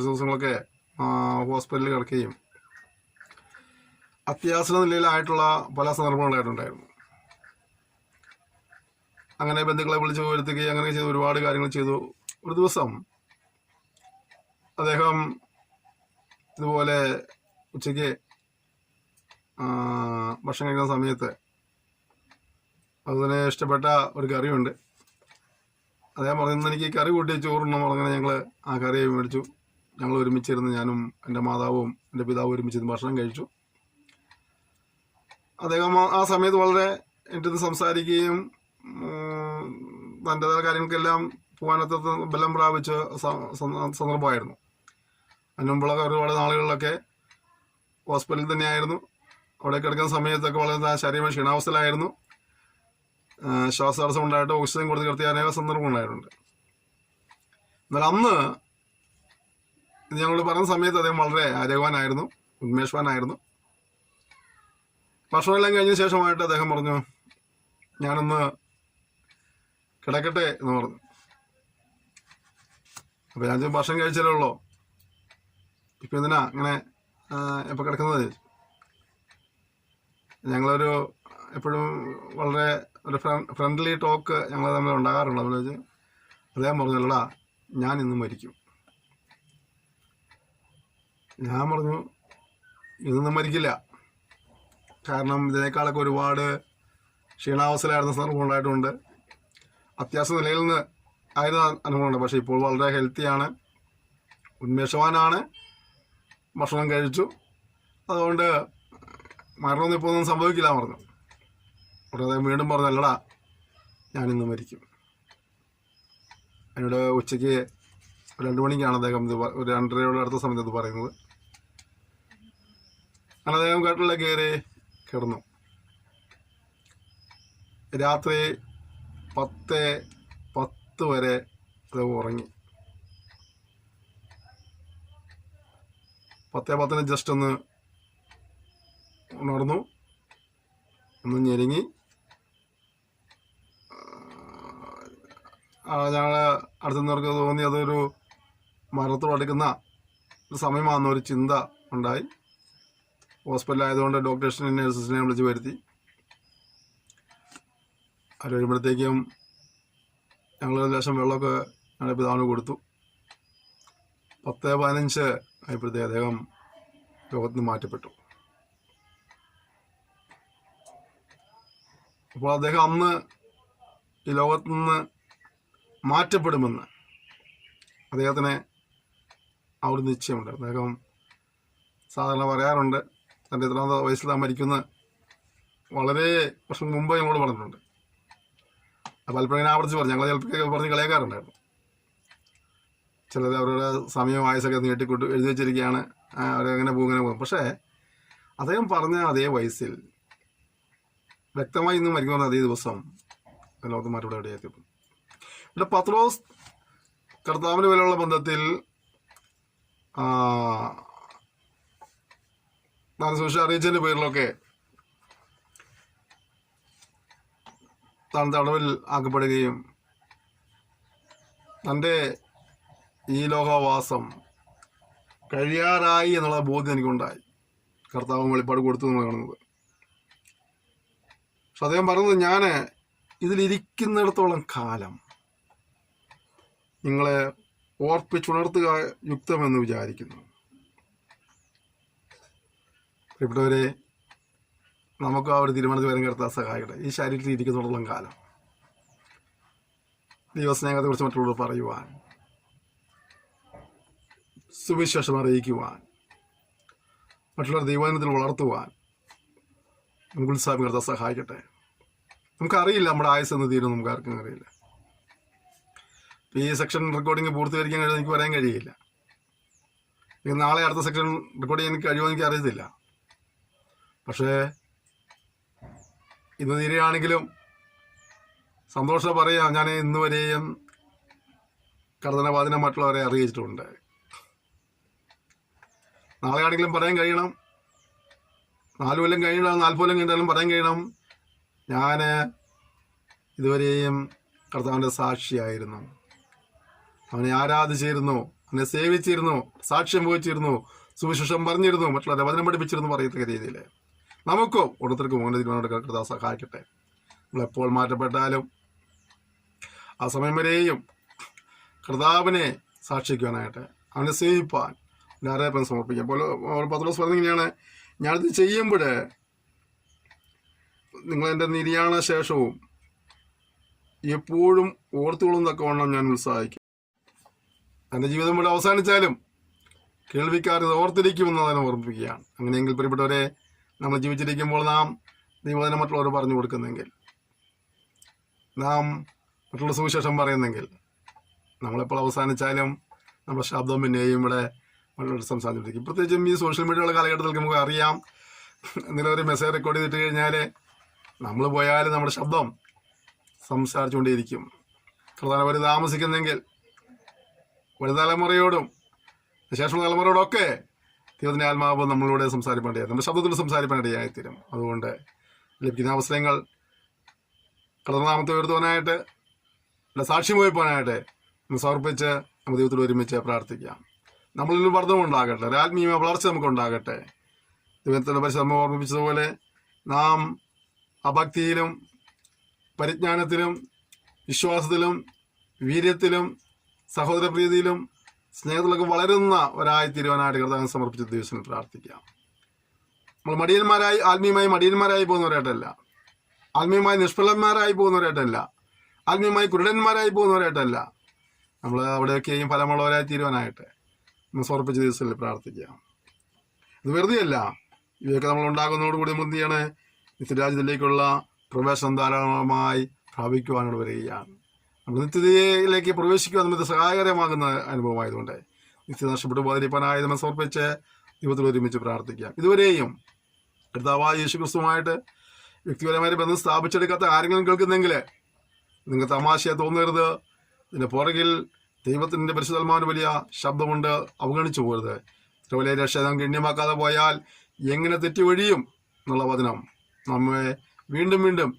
ദിവസങ്ങളൊക്കെ ഹോസ്പിറ്റലിൽ കിടക്കുകയും അത്യാസന്ന നിലയിലായിട്ടുള്ള പല സന്ദർഭങ്ങളുണ്ടായിട്ടുണ്ടായിരുന്നു. അങ്ങനെ ബന്ധുക്കളെ വിളിച്ച് വരുത്തുകയും അങ്ങനെ ചെയ്ത് ഒരുപാട് കാര്യങ്ങൾ ചെയ്തു. ഒരു ദിവസം അദ്ദേഹം ഇതുപോലെ ഉച്ചയ്ക്ക് ഭക്ഷണം കഴിക്കുന്ന സമയത്ത് അതിന് ഇഷ്ടപ്പെട്ട ഒരു കറിയുണ്ട്. അദ്ദേഹം പറയുന്നത്, എനിക്ക് കറി കൂട്ടി ചോറുണ്ടെന്ന് പറഞ്ഞാൽ ഞങ്ങൾ ആ കറി മേടിച്ചു. ഞങ്ങൾ ഒരുമിച്ചിരുന്ന്, ഞാനും എൻ്റെ മാതാവും എൻ്റെ പിതാവും ഒരുമിച്ചിരുന്ന് ഭക്ഷണം കഴിച്ചു. അദ്ദേഹം ആ സമയത്ത് വളരെ എൻ്റെ സംസാരിക്കുകയും തൻ്റെതായ കാര്യങ്ങൾക്കെല്ലാം പോകാനത്തെ ബലം പ്രാപിച്ച സന്ദർഭമായിരുന്നു. അതിന് മുമ്പുള്ള ഒരുപാട് നാളുകളിലൊക്കെ ഹോസ്പിറ്റലിൽ തന്നെയായിരുന്നു. അവിടെ കിടക്കുന്ന സമയത്തൊക്കെ വളരെ ശരീരം ക്ഷീണാവസ്ഥയിലായിരുന്നു. ശ്വാസതടസ്സം ഉണ്ടായിട്ട് ഓക്സിജൻ കൊടുത്ത് കിടത്തിയ അനേക സന്ദർഭം ഉണ്ടായിട്ടുണ്ട്. എന്നാൽ അന്ന് ഇത് ഞങ്ങളോട് പറഞ്ഞ സമയത്ത് അദ്ദേഹം വളരെ ആരോഗ്യവാനായിരുന്നു, ഉന്മേഷവാനായിരുന്നു. ഭക്ഷണമെല്ലാം കഴിഞ്ഞ ശേഷമായിട്ട് അദ്ദേഹം പറഞ്ഞു, ഞാനൊന്ന് കിടക്കട്ടെ എന്ന് പറഞ്ഞു. അപ്പോൾ ഞാൻ ഭക്ഷണം കഴിച്ചാലേ ഉള്ളൂ, ഇപ്പം എന്തിനാ അങ്ങനെ ഇപ്പം കിടക്കുന്നത്? ഞങ്ങളൊരു എപ്പോഴും വളരെ ഒരു ഫ്രണ്ട്ലി ടോക്ക് ഞങ്ങൾ തമ്മിൽ ഉണ്ടാകാറുണ്ട്. അതുപോലെ വെച്ച് അദ്ദേഹം പറഞ്ഞല്ലടാ, ഞാൻ ഇന്ന് മരിക്കും. ഞാൻ പറഞ്ഞു, ഇതൊന്നും മരിക്കില്ല, കാരണം ഇതിനേക്കാളൊക്കെ ഒരുപാട് ക്ഷീണാവസ്ഥയിലായിരുന്ന സന്ദർഭം ഉണ്ടായിട്ടുണ്ട്. അത്യാവശ്യ നിലയിൽ നിന്ന് ആയിരുന്ന അനുഭവമുണ്ട്. പക്ഷേ ഇപ്പോൾ വളരെ ഹെൽത്തിയാണ്, ഉന്മേഷവാനാണ്, ഭക്ഷണം കഴിച്ചു. അതുകൊണ്ട് മരണമൊന്നും ഇപ്പോൾ ഒന്നും സംഭവിക്കില്ല പറഞ്ഞു. അവിടെ അദ്ദേഹം വീണ്ടും പറഞ്ഞല്ലടാ, ഞാനിന്ന് മരിക്കും. എന്നോട് ഉച്ചയ്ക്ക് 2 മണിക്കാണ് അദ്ദേഹം ഇത് ഒരു 2:30 അടുത്ത സമയത്ത് ഇത് പറയുന്നത്. അങ്ങനെ അദ്ദേഹം കട്ടിലിൽ കയറി കിടന്നു. രാത്രി 10:10 വരെ അദ്ദേഹം ഉറങ്ങി. 10:10 ജസ്റ്റ് ഒന്ന് ഉണർന്നു, ഒന്ന് ഞെരുങ്ങി. ഞങ്ങൾ അടുത്തുനിന്നവർക്ക് തോന്നി അതൊരു മരണത്തോട് അടുക്കുന്ന ഒരു സമയമാണെന്ന ഒരു ചിന്ത ഉണ്ടായി. ഹോസ്പിറ്റലായതുകൊണ്ട് ഡോക്ടേഴ്സിനെയും നഴ്സസിനെയും വിളിച്ച് വരുത്തി. അത് വരുമ്പോഴത്തേക്കും ഞങ്ങൾ ലേശം വെള്ളമൊക്കെ ഞങ്ങളുടെ പിതാവിന് കൊടുത്തു. 10:15 ആയപ്പോഴത്തേക്ക് അദ്ദേഹം ലോകത്ത് നിന്ന് മാറ്റപ്പെട്ടു. അപ്പോൾ അദ്ദേഹം അന്ന് ഈ ലോകത്ത് നിന്ന് മാറ്റപ്പെടുമെന്ന് അദ്ദേഹത്തിന് ആ ഒരു നിശ്ചയമുണ്ട്. അദ്ദേഹം സാധാരണ പറയാറുണ്ട്, തൻ്റെ എത്രാമത്തെ വയസ്സിൽ താൻ മരിക്കുന്ന വളരെ വർഷം മുമ്പ് ഞങ്ങളോട് പറഞ്ഞിട്ടുണ്ട്. അപ്പോൾ പലപ്പോഴും ഇങ്ങനെ ആവർത്തിച്ച് പറഞ്ഞു, ഞങ്ങളെ ചിലപ്പോൾ പറഞ്ഞ് കളയാക്കാറുണ്ടായിരുന്നു. ചിലർ അവരുടെ സമയം ആയുസൊക്കെ നീട്ടിക്കൊണ്ട് എഴുതി വെച്ചിരിക്കുകയാണ്, അവരങ്ങനെ പോകും. പക്ഷേ അദ്ദേഹം പറഞ്ഞ അതേ വയസ്സിൽ വ്യക്തമായി ഇന്ന് മരിക്കുന്ന അതേ ദിവസം ലോകത്ത് മറുപടി എവിടെയെത്തിയപ്പോൾ ഇവിടെ പത്രോസ് കർത്താവിന് പോലെയുള്ള ബന്ധത്തിൽ താൻ സുവിശേഷം അറിയിച്ചതിൻ്റെ പേരിലൊക്കെ താൻ തടവിൽ ആക്കപ്പെടുകയും തൻ്റെ ഈ ലോകവാസം കഴിയാറായി എന്നുള്ള ബോധ്യം എനിക്കുണ്ടായി. കർത്താവ് വെളിപ്പാട് കൊടുത്തു എന്ന് കാണുന്നത്. പക്ഷെ അദ്ദേഹം പറഞ്ഞത്, ഞാൻ ഇതിലിരിക്കുന്നിടത്തോളം കാലം നിങ്ങളെ ഓർപ്പിച്ചുണർത്തുക യുക്തമെന്ന് വിചാരിക്കുന്നു. പ്രിയപ്പെട്ടവരെ, നമുക്ക് ആ ഒരു തീരുമാനത്തിൽ വരാൻ കർത്താവ് സഹായിക്കട്ടെ. ഈ ശരീരത്തിൽ ഇരിക്കുന്നിടത്തോളം കാലം ദൈവസ്നേഹത്തെക്കുറിച്ച് മറ്റുള്ളവർ പറയുവാൻ, സുവിശേഷം അറിയിക്കുവാൻ, മറ്റുള്ളവർ ദൈവജനത്തിൽ വളർത്തുവാൻ നമുക്ക് ഉത്സാഹം കർത്താവ് സഹായിക്കട്ടെ. നമുക്കറിയില്ല നമ്മുടെ ആയുസ് എന്ന് തീരും, നമുക്ക് ആർക്കും അറിയില്ല. ഈ സെക്ഷൻ റെക്കോർഡിങ് പൂർത്തീകരിക്കാൻ കഴിയുമെന്ന് എനിക്ക് പറയാൻ കഴിയില്ല. നാളെ അടുത്ത സെക്ഷൻ റെക്കോർഡ് ചെയ്യാൻ എനിക്ക് കഴിയുമോ എനിക്ക് അറിയത്തില്ല. പക്ഷേ ഇന്ന് തീരുകയാണെങ്കിലും സന്തോഷം പറയാം, ഞാൻ ഇന്ന് വരെയും കർത്തനവാദിനെ മറ്റുള്ളവരെ അറിയിച്ചിട്ടുണ്ട്. നാളെ ആണെങ്കിലും പറയാൻ കഴിയണം, 4 കൊല്ലം കഴിഞ്ഞാലും 40 കൊല്ലം കഴിഞ്ഞാലും പറയാൻ കഴിയണം, ഞാൻ ഇതുവരെയും കർത്താവിൻ്റെ സാക്ഷിയായിരുന്നു, അവനെ ആരാധിച്ചിരുന്നു, അവനെ സേവിച്ചിരുന്നു, സാക്ഷ്യം വഹിച്ചിരുന്നു, സുവിശേഷം പറഞ്ഞിരുന്നു, മറ്റുള്ളവരെ വചനം പഠിപ്പിച്ചിരുന്നു പറയത്തക്ക രീതിയിൽ നമുക്കും ഓരോരുത്തർക്കും അങ്ങനെ തീരുമാനം കർത്താവ് സഹായിക്കട്ടെ. നമ്മളെപ്പോൾ മാറ്റപ്പെട്ടാലും ആ സമയം വരെയും കർത്താവിനെ സാക്ഷിക്കുവാനായിട്ട്, അവനെ സേവിപ്പാൻ, അവനെ അറിയിപ്പാൻ സമർപ്പിക്കാം. അപ്പോൾ പത്രോസ് പറഞ്ഞിങ്ങനെയാണ്, ഞാനിത് ചെയ്യുമ്പോൾ നിങ്ങളെൻ്റെ നിര്യാണ ശേഷവും എപ്പോഴും ഓർത്തുകൊള്ളുന്നതൊക്കെ ഞാൻ ഉത്സാഹിക്കും. എൻ്റെ ജീവിതം ഇവിടെ അവസാനിച്ചാലും കേൾവിക്കാർ ഇത് ഓർത്തിരിക്കുമെന്ന് അതിനെ ഓർമ്മിപ്പിക്കുകയാണ്. അങ്ങനെയെങ്കിൽ പ്രിയപ്പെട്ടവരെ, നമ്മൾ ജീവിച്ചിരിക്കുമ്പോൾ നാം ദൈവവചനം മറ്റുള്ളവർ പറഞ്ഞു കൊടുക്കുന്നെങ്കിൽ, നാം മറ്റുള്ള സുവിശേഷം പറയുന്നെങ്കിൽ, നമ്മളെപ്പോൾ അവസാനിച്ചാലും നമ്മുടെ ശബ്ദം പിന്നെയും ഇവിടെ മറ്റുള്ളവർ സംസാരിച്ചിരിക്കും. പ്രത്യേകിച്ചും ഈ സോഷ്യൽ മീഡിയയുള്ള കാലഘട്ടത്തിൽ നമുക്ക് അറിയാം, എന്തെങ്കിലും ഒരു മെസ്സേജ് റെക്കോർഡ് ചെയ്തിട്ട് കഴിഞ്ഞാൽ നമ്മൾ പോയാൽ നമ്മുടെ ശബ്ദം സംസാരിച്ചുകൊണ്ടേയിരിക്കും. പ്രധാനപരി താമസിക്കുന്നെങ്കിൽ ഒരു തലമുറയോടും ശേഷമുള്ള തലമുറയോടൊക്കെ ദൈവത്തിൻ്റെ ആത്മാവ് നമ്മളിലൂടെ സംസാരിക്കേണ്ടതായി, നമ്മുടെ ശബ്ദത്തിൽ സംസാരിക്കാനിടയായിത്തീരും. അതുകൊണ്ട് ലഭിക്കുന്ന അവസരങ്ങൾ കർത്തനാമത്തെ ഉയർത്തുവാനായിട്ട്, അല്ല സാക്ഷ്യം വഹിപ്പാനായിട്ട് സമർപ്പിച്ച് നമുക്ക് ദൈവത്തിൽ ഒരുമിച്ച് പ്രാർത്ഥിക്കാം. നമ്മളിൽ വർദ്ധനമുണ്ടാകട്ടെ, ഒരു ആത്മീയ വളർച്ച നമുക്കുണ്ടാകട്ടെ. ദൈവത്തിൻ്റെ പരിശുദ്ധം ഓർമ്മിപ്പിച്ചതുപോലെ നാം ഭക്തിയിലും പരിജ്ഞാനത്തിലും വിശ്വാസത്തിലും വീര്യത്തിലും സഹോദരപ്രീതിയിലും സ്നേഹത്തിലൊക്കെ വളരുന്നവരായി തീരുവാനായിട്ട് കർത്താവിനെ സമർപ്പിച്ച ദിവസം പ്രാർത്ഥിക്കാം. നമ്മൾ മടിയന്മാരായി, ആത്മീയമായി മടിയന്മാരായി പോകുന്നവരായിട്ടല്ല, ആത്മീയമായി നിഷ്ഫലന്മാരായി പോകുന്നവരായിട്ടല്ല, ആത്മീയമായി കുരുടന്മാരായി പോകുന്നവരായിട്ടല്ല, നമ്മൾ അവിടെയൊക്കെയും ഫലമുള്ളവരായി തീരുവാനായിട്ട് നമ്മൾ സമർപ്പിച്ച ദിവസത്തിൽ പ്രാർത്ഥിക്കാം. ഇത് വെറുതെയല്ല, ഇവയൊക്കെ നമ്മൾ ഉണ്ടാകുന്നതോടുകൂടി മുന്തിയാണ് നിത്യരാജ്യത്തിലേക്കുള്ള പ്രവേശനം ധാരാളമായി പ്രാപിക്കുവാനോട് വരികയാണ്. നമ്മൾ നിത്യതയിലേക്ക് പ്രവേശിക്കുവാൻ നമുക്ക് സഹായകരമാകുന്ന അനുഭവമായതുകൊണ്ട് നിത്യ നഷ്ടപ്പെട്ടു പോകാതിരിക്കാനായി നമ്മൾ സമർപ്പിച്ച് ദൈവത്തിൽ ഒരുമിച്ച് പ്രാർത്ഥിക്കാം. ഇതുവരെയും കർത്താവായ യേശു ക്രിസ്തുവുമായിട്ട് വ്യക്തിപരമായി ബന്ധം സ്ഥാപിച്ചെടുക്കാത്ത ആരെങ്കിലും കേൾക്കുന്നെങ്കിൽ നിങ്ങൾ തമാശയെ തോന്നരുത്. ഇതിൻ്റെ പുറകിൽ ദൈവത്തിൻ്റെ പരിശുദ്ധാത്മാവിന് വലിയ ശബ്ദമുണ്ട്, അവഗണിച്ചു പോകരുത്. ഇത്ര വലിയ രക്ഷ ഗണ്യമാക്കാതെ പോയാൽ എങ്ങനെ തെറ്റുവഴിയും എന്നുള്ള വചനം നമ്മെ വീണ്ടും വീണ്ടും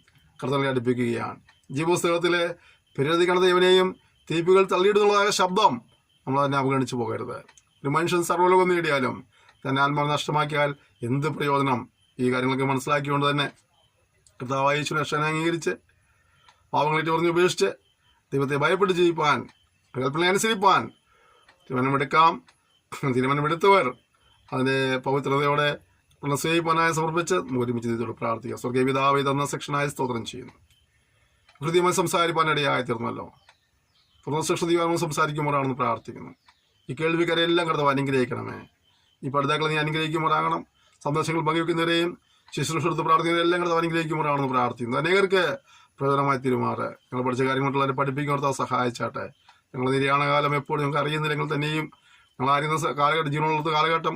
കർത്താവിനെ അടുപ്പിക്കുകയാണ്. ജീവപുസ്തകത്തിലെ പരിധിക്കണ ദൈവനെയും തീപ്പുകൾ തള്ളിയിടുന്നതായ ശബ്ദം നമ്മൾ തന്നെ അവഗണിച്ചു പോകരുത്. ഒരു മനുഷ്യൻ സർവ്വലോകം നേടിയാലും തന്നെ ആത്മാവ് നഷ്ടമാക്കിയാൽ എന്ത് പ്രയോജനം? ഈ കാര്യങ്ങളൊക്കെ മനസ്സിലാക്കിക്കൊണ്ട് തന്നെ കർത്താവായ യേശുവിനെ രക്ഷകനെ അംഗീകരിച്ച് പാവങ്ങളേറ്റ് പറഞ്ഞ് ഉപേക്ഷിച്ച് ദൈവത്തെ ഭയപ്പെട്ട് ജീവിപ്പാൻ, കൽപ്പന അനുസരിപ്പാൻ തീരുമാനമെടുക്കാം. തീരുമാനമെടുത്തവർ അതിൻ്റെ പവിത്രതയോടെ സേവിപ്പാനായി സമർപ്പിച്ച് ഒരുമിച്ച് ദൈവത്തോട് പ്രാർത്ഥിക്കാം. സ്വർഗീയ പിതാവേ, തന്ന സെക്ഷനായി സ്തോത്രം ചെയ്യുന്നു. ഹൃദയമായി സംസാരിപ്പാനിടയായി തീർന്നല്ലോ. തുറന്ന സെക്ഷൻ ദൈവം സംസാരിക്കുമ്പോഴാണെന്ന് പ്രാർത്ഥിക്കുന്നു. ഈ കേൾവിക്കാരെല്ലാം കർത്താവ് അനുഗ്രഹിക്കണമേ. ഈ പഠിതാക്കളെ നീ അനുഗ്രഹിക്കുമ്പോഴാകണം. സന്ദേശങ്ങൾ പങ്കുവെക്കുന്നവരെയും ശുശ്രൂഷ എടുത്ത് പ്രാർത്ഥിക്കുന്നവരെയും എല്ലാം കർത്താവ് അനുഗ്രഹിക്കുമ്പോഴാണെന്ന് പ്രാർത്ഥിക്കുന്നു. അനേകർക്ക് പ്രയോജനമായി തീരുമാറ്. ഞങ്ങൾ പഠിച്ച കാര്യങ്ങളുള്ളവരെ പഠിപ്പിക്കാൻ കർത്താവ് സഹായിച്ചാട്ടെ. ഞങ്ങൾ നിര്യാണ കാലം എപ്പോഴും ഞങ്ങൾക്ക് അറിയുന്നില്ലെങ്കിൽ തന്നെയും ഞങ്ങൾ അറിയുന്ന കാലഘട്ടം, ജീവനുള്ള കാലഘട്ടം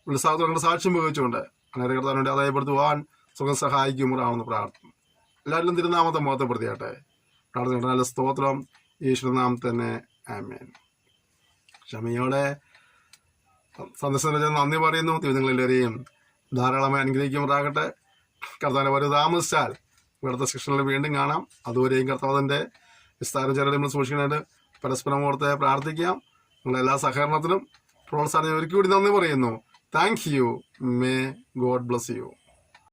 ഉത്സാഹത്തോടെ ഞങ്ങളുടെ സാക്ഷ്യം ഉപയോഗിച്ചുകൊണ്ട് അനേക കർത്താവിനെ ആദായപ്പെടുത്തുവാൻ സുഖം സഹായിക്കുമ്പോഴാണെന്ന് പ്രാർത്ഥിക്കുന്നു. എല്ലാവരിലും തിരുനാമത്തെ മുഖത്തെപ്പെടുത്തിയാട്ടെ. പ്രാർത്ഥന നല്ല സ്തോത്രം യേശുനാം തന്നെ. ആമേൻ. ക്ഷമയോടെ സന്ദർശനം നന്ദി പറയുന്നു. നിങ്ങളെല്ലാവരെയും ധാരാളമായി അനുഗ്രഹിക്കുമാറാകട്ടെ. കർത്താവിൻ്റെ വരവ് താമസിച്ചാൽ ഇവിടുത്തെ സെക്ഷനിൽ വീണ്ടും കാണാം. അതുവരെയും കർത്താവിൻ്റെ വിസ്താരം ചെറുതെ നമ്മൾ സൂക്ഷിക്കാനായിട്ട് പരസ്പരം ഓർത്ത് പ്രാർത്ഥിക്കാം. നിങ്ങളുടെ എല്ലാ സഹകരണത്തിനും പ്രോത്സാഹനം ഒരുക്കി കൂടി നന്ദി പറയുന്നു. Thank you. May God bless you.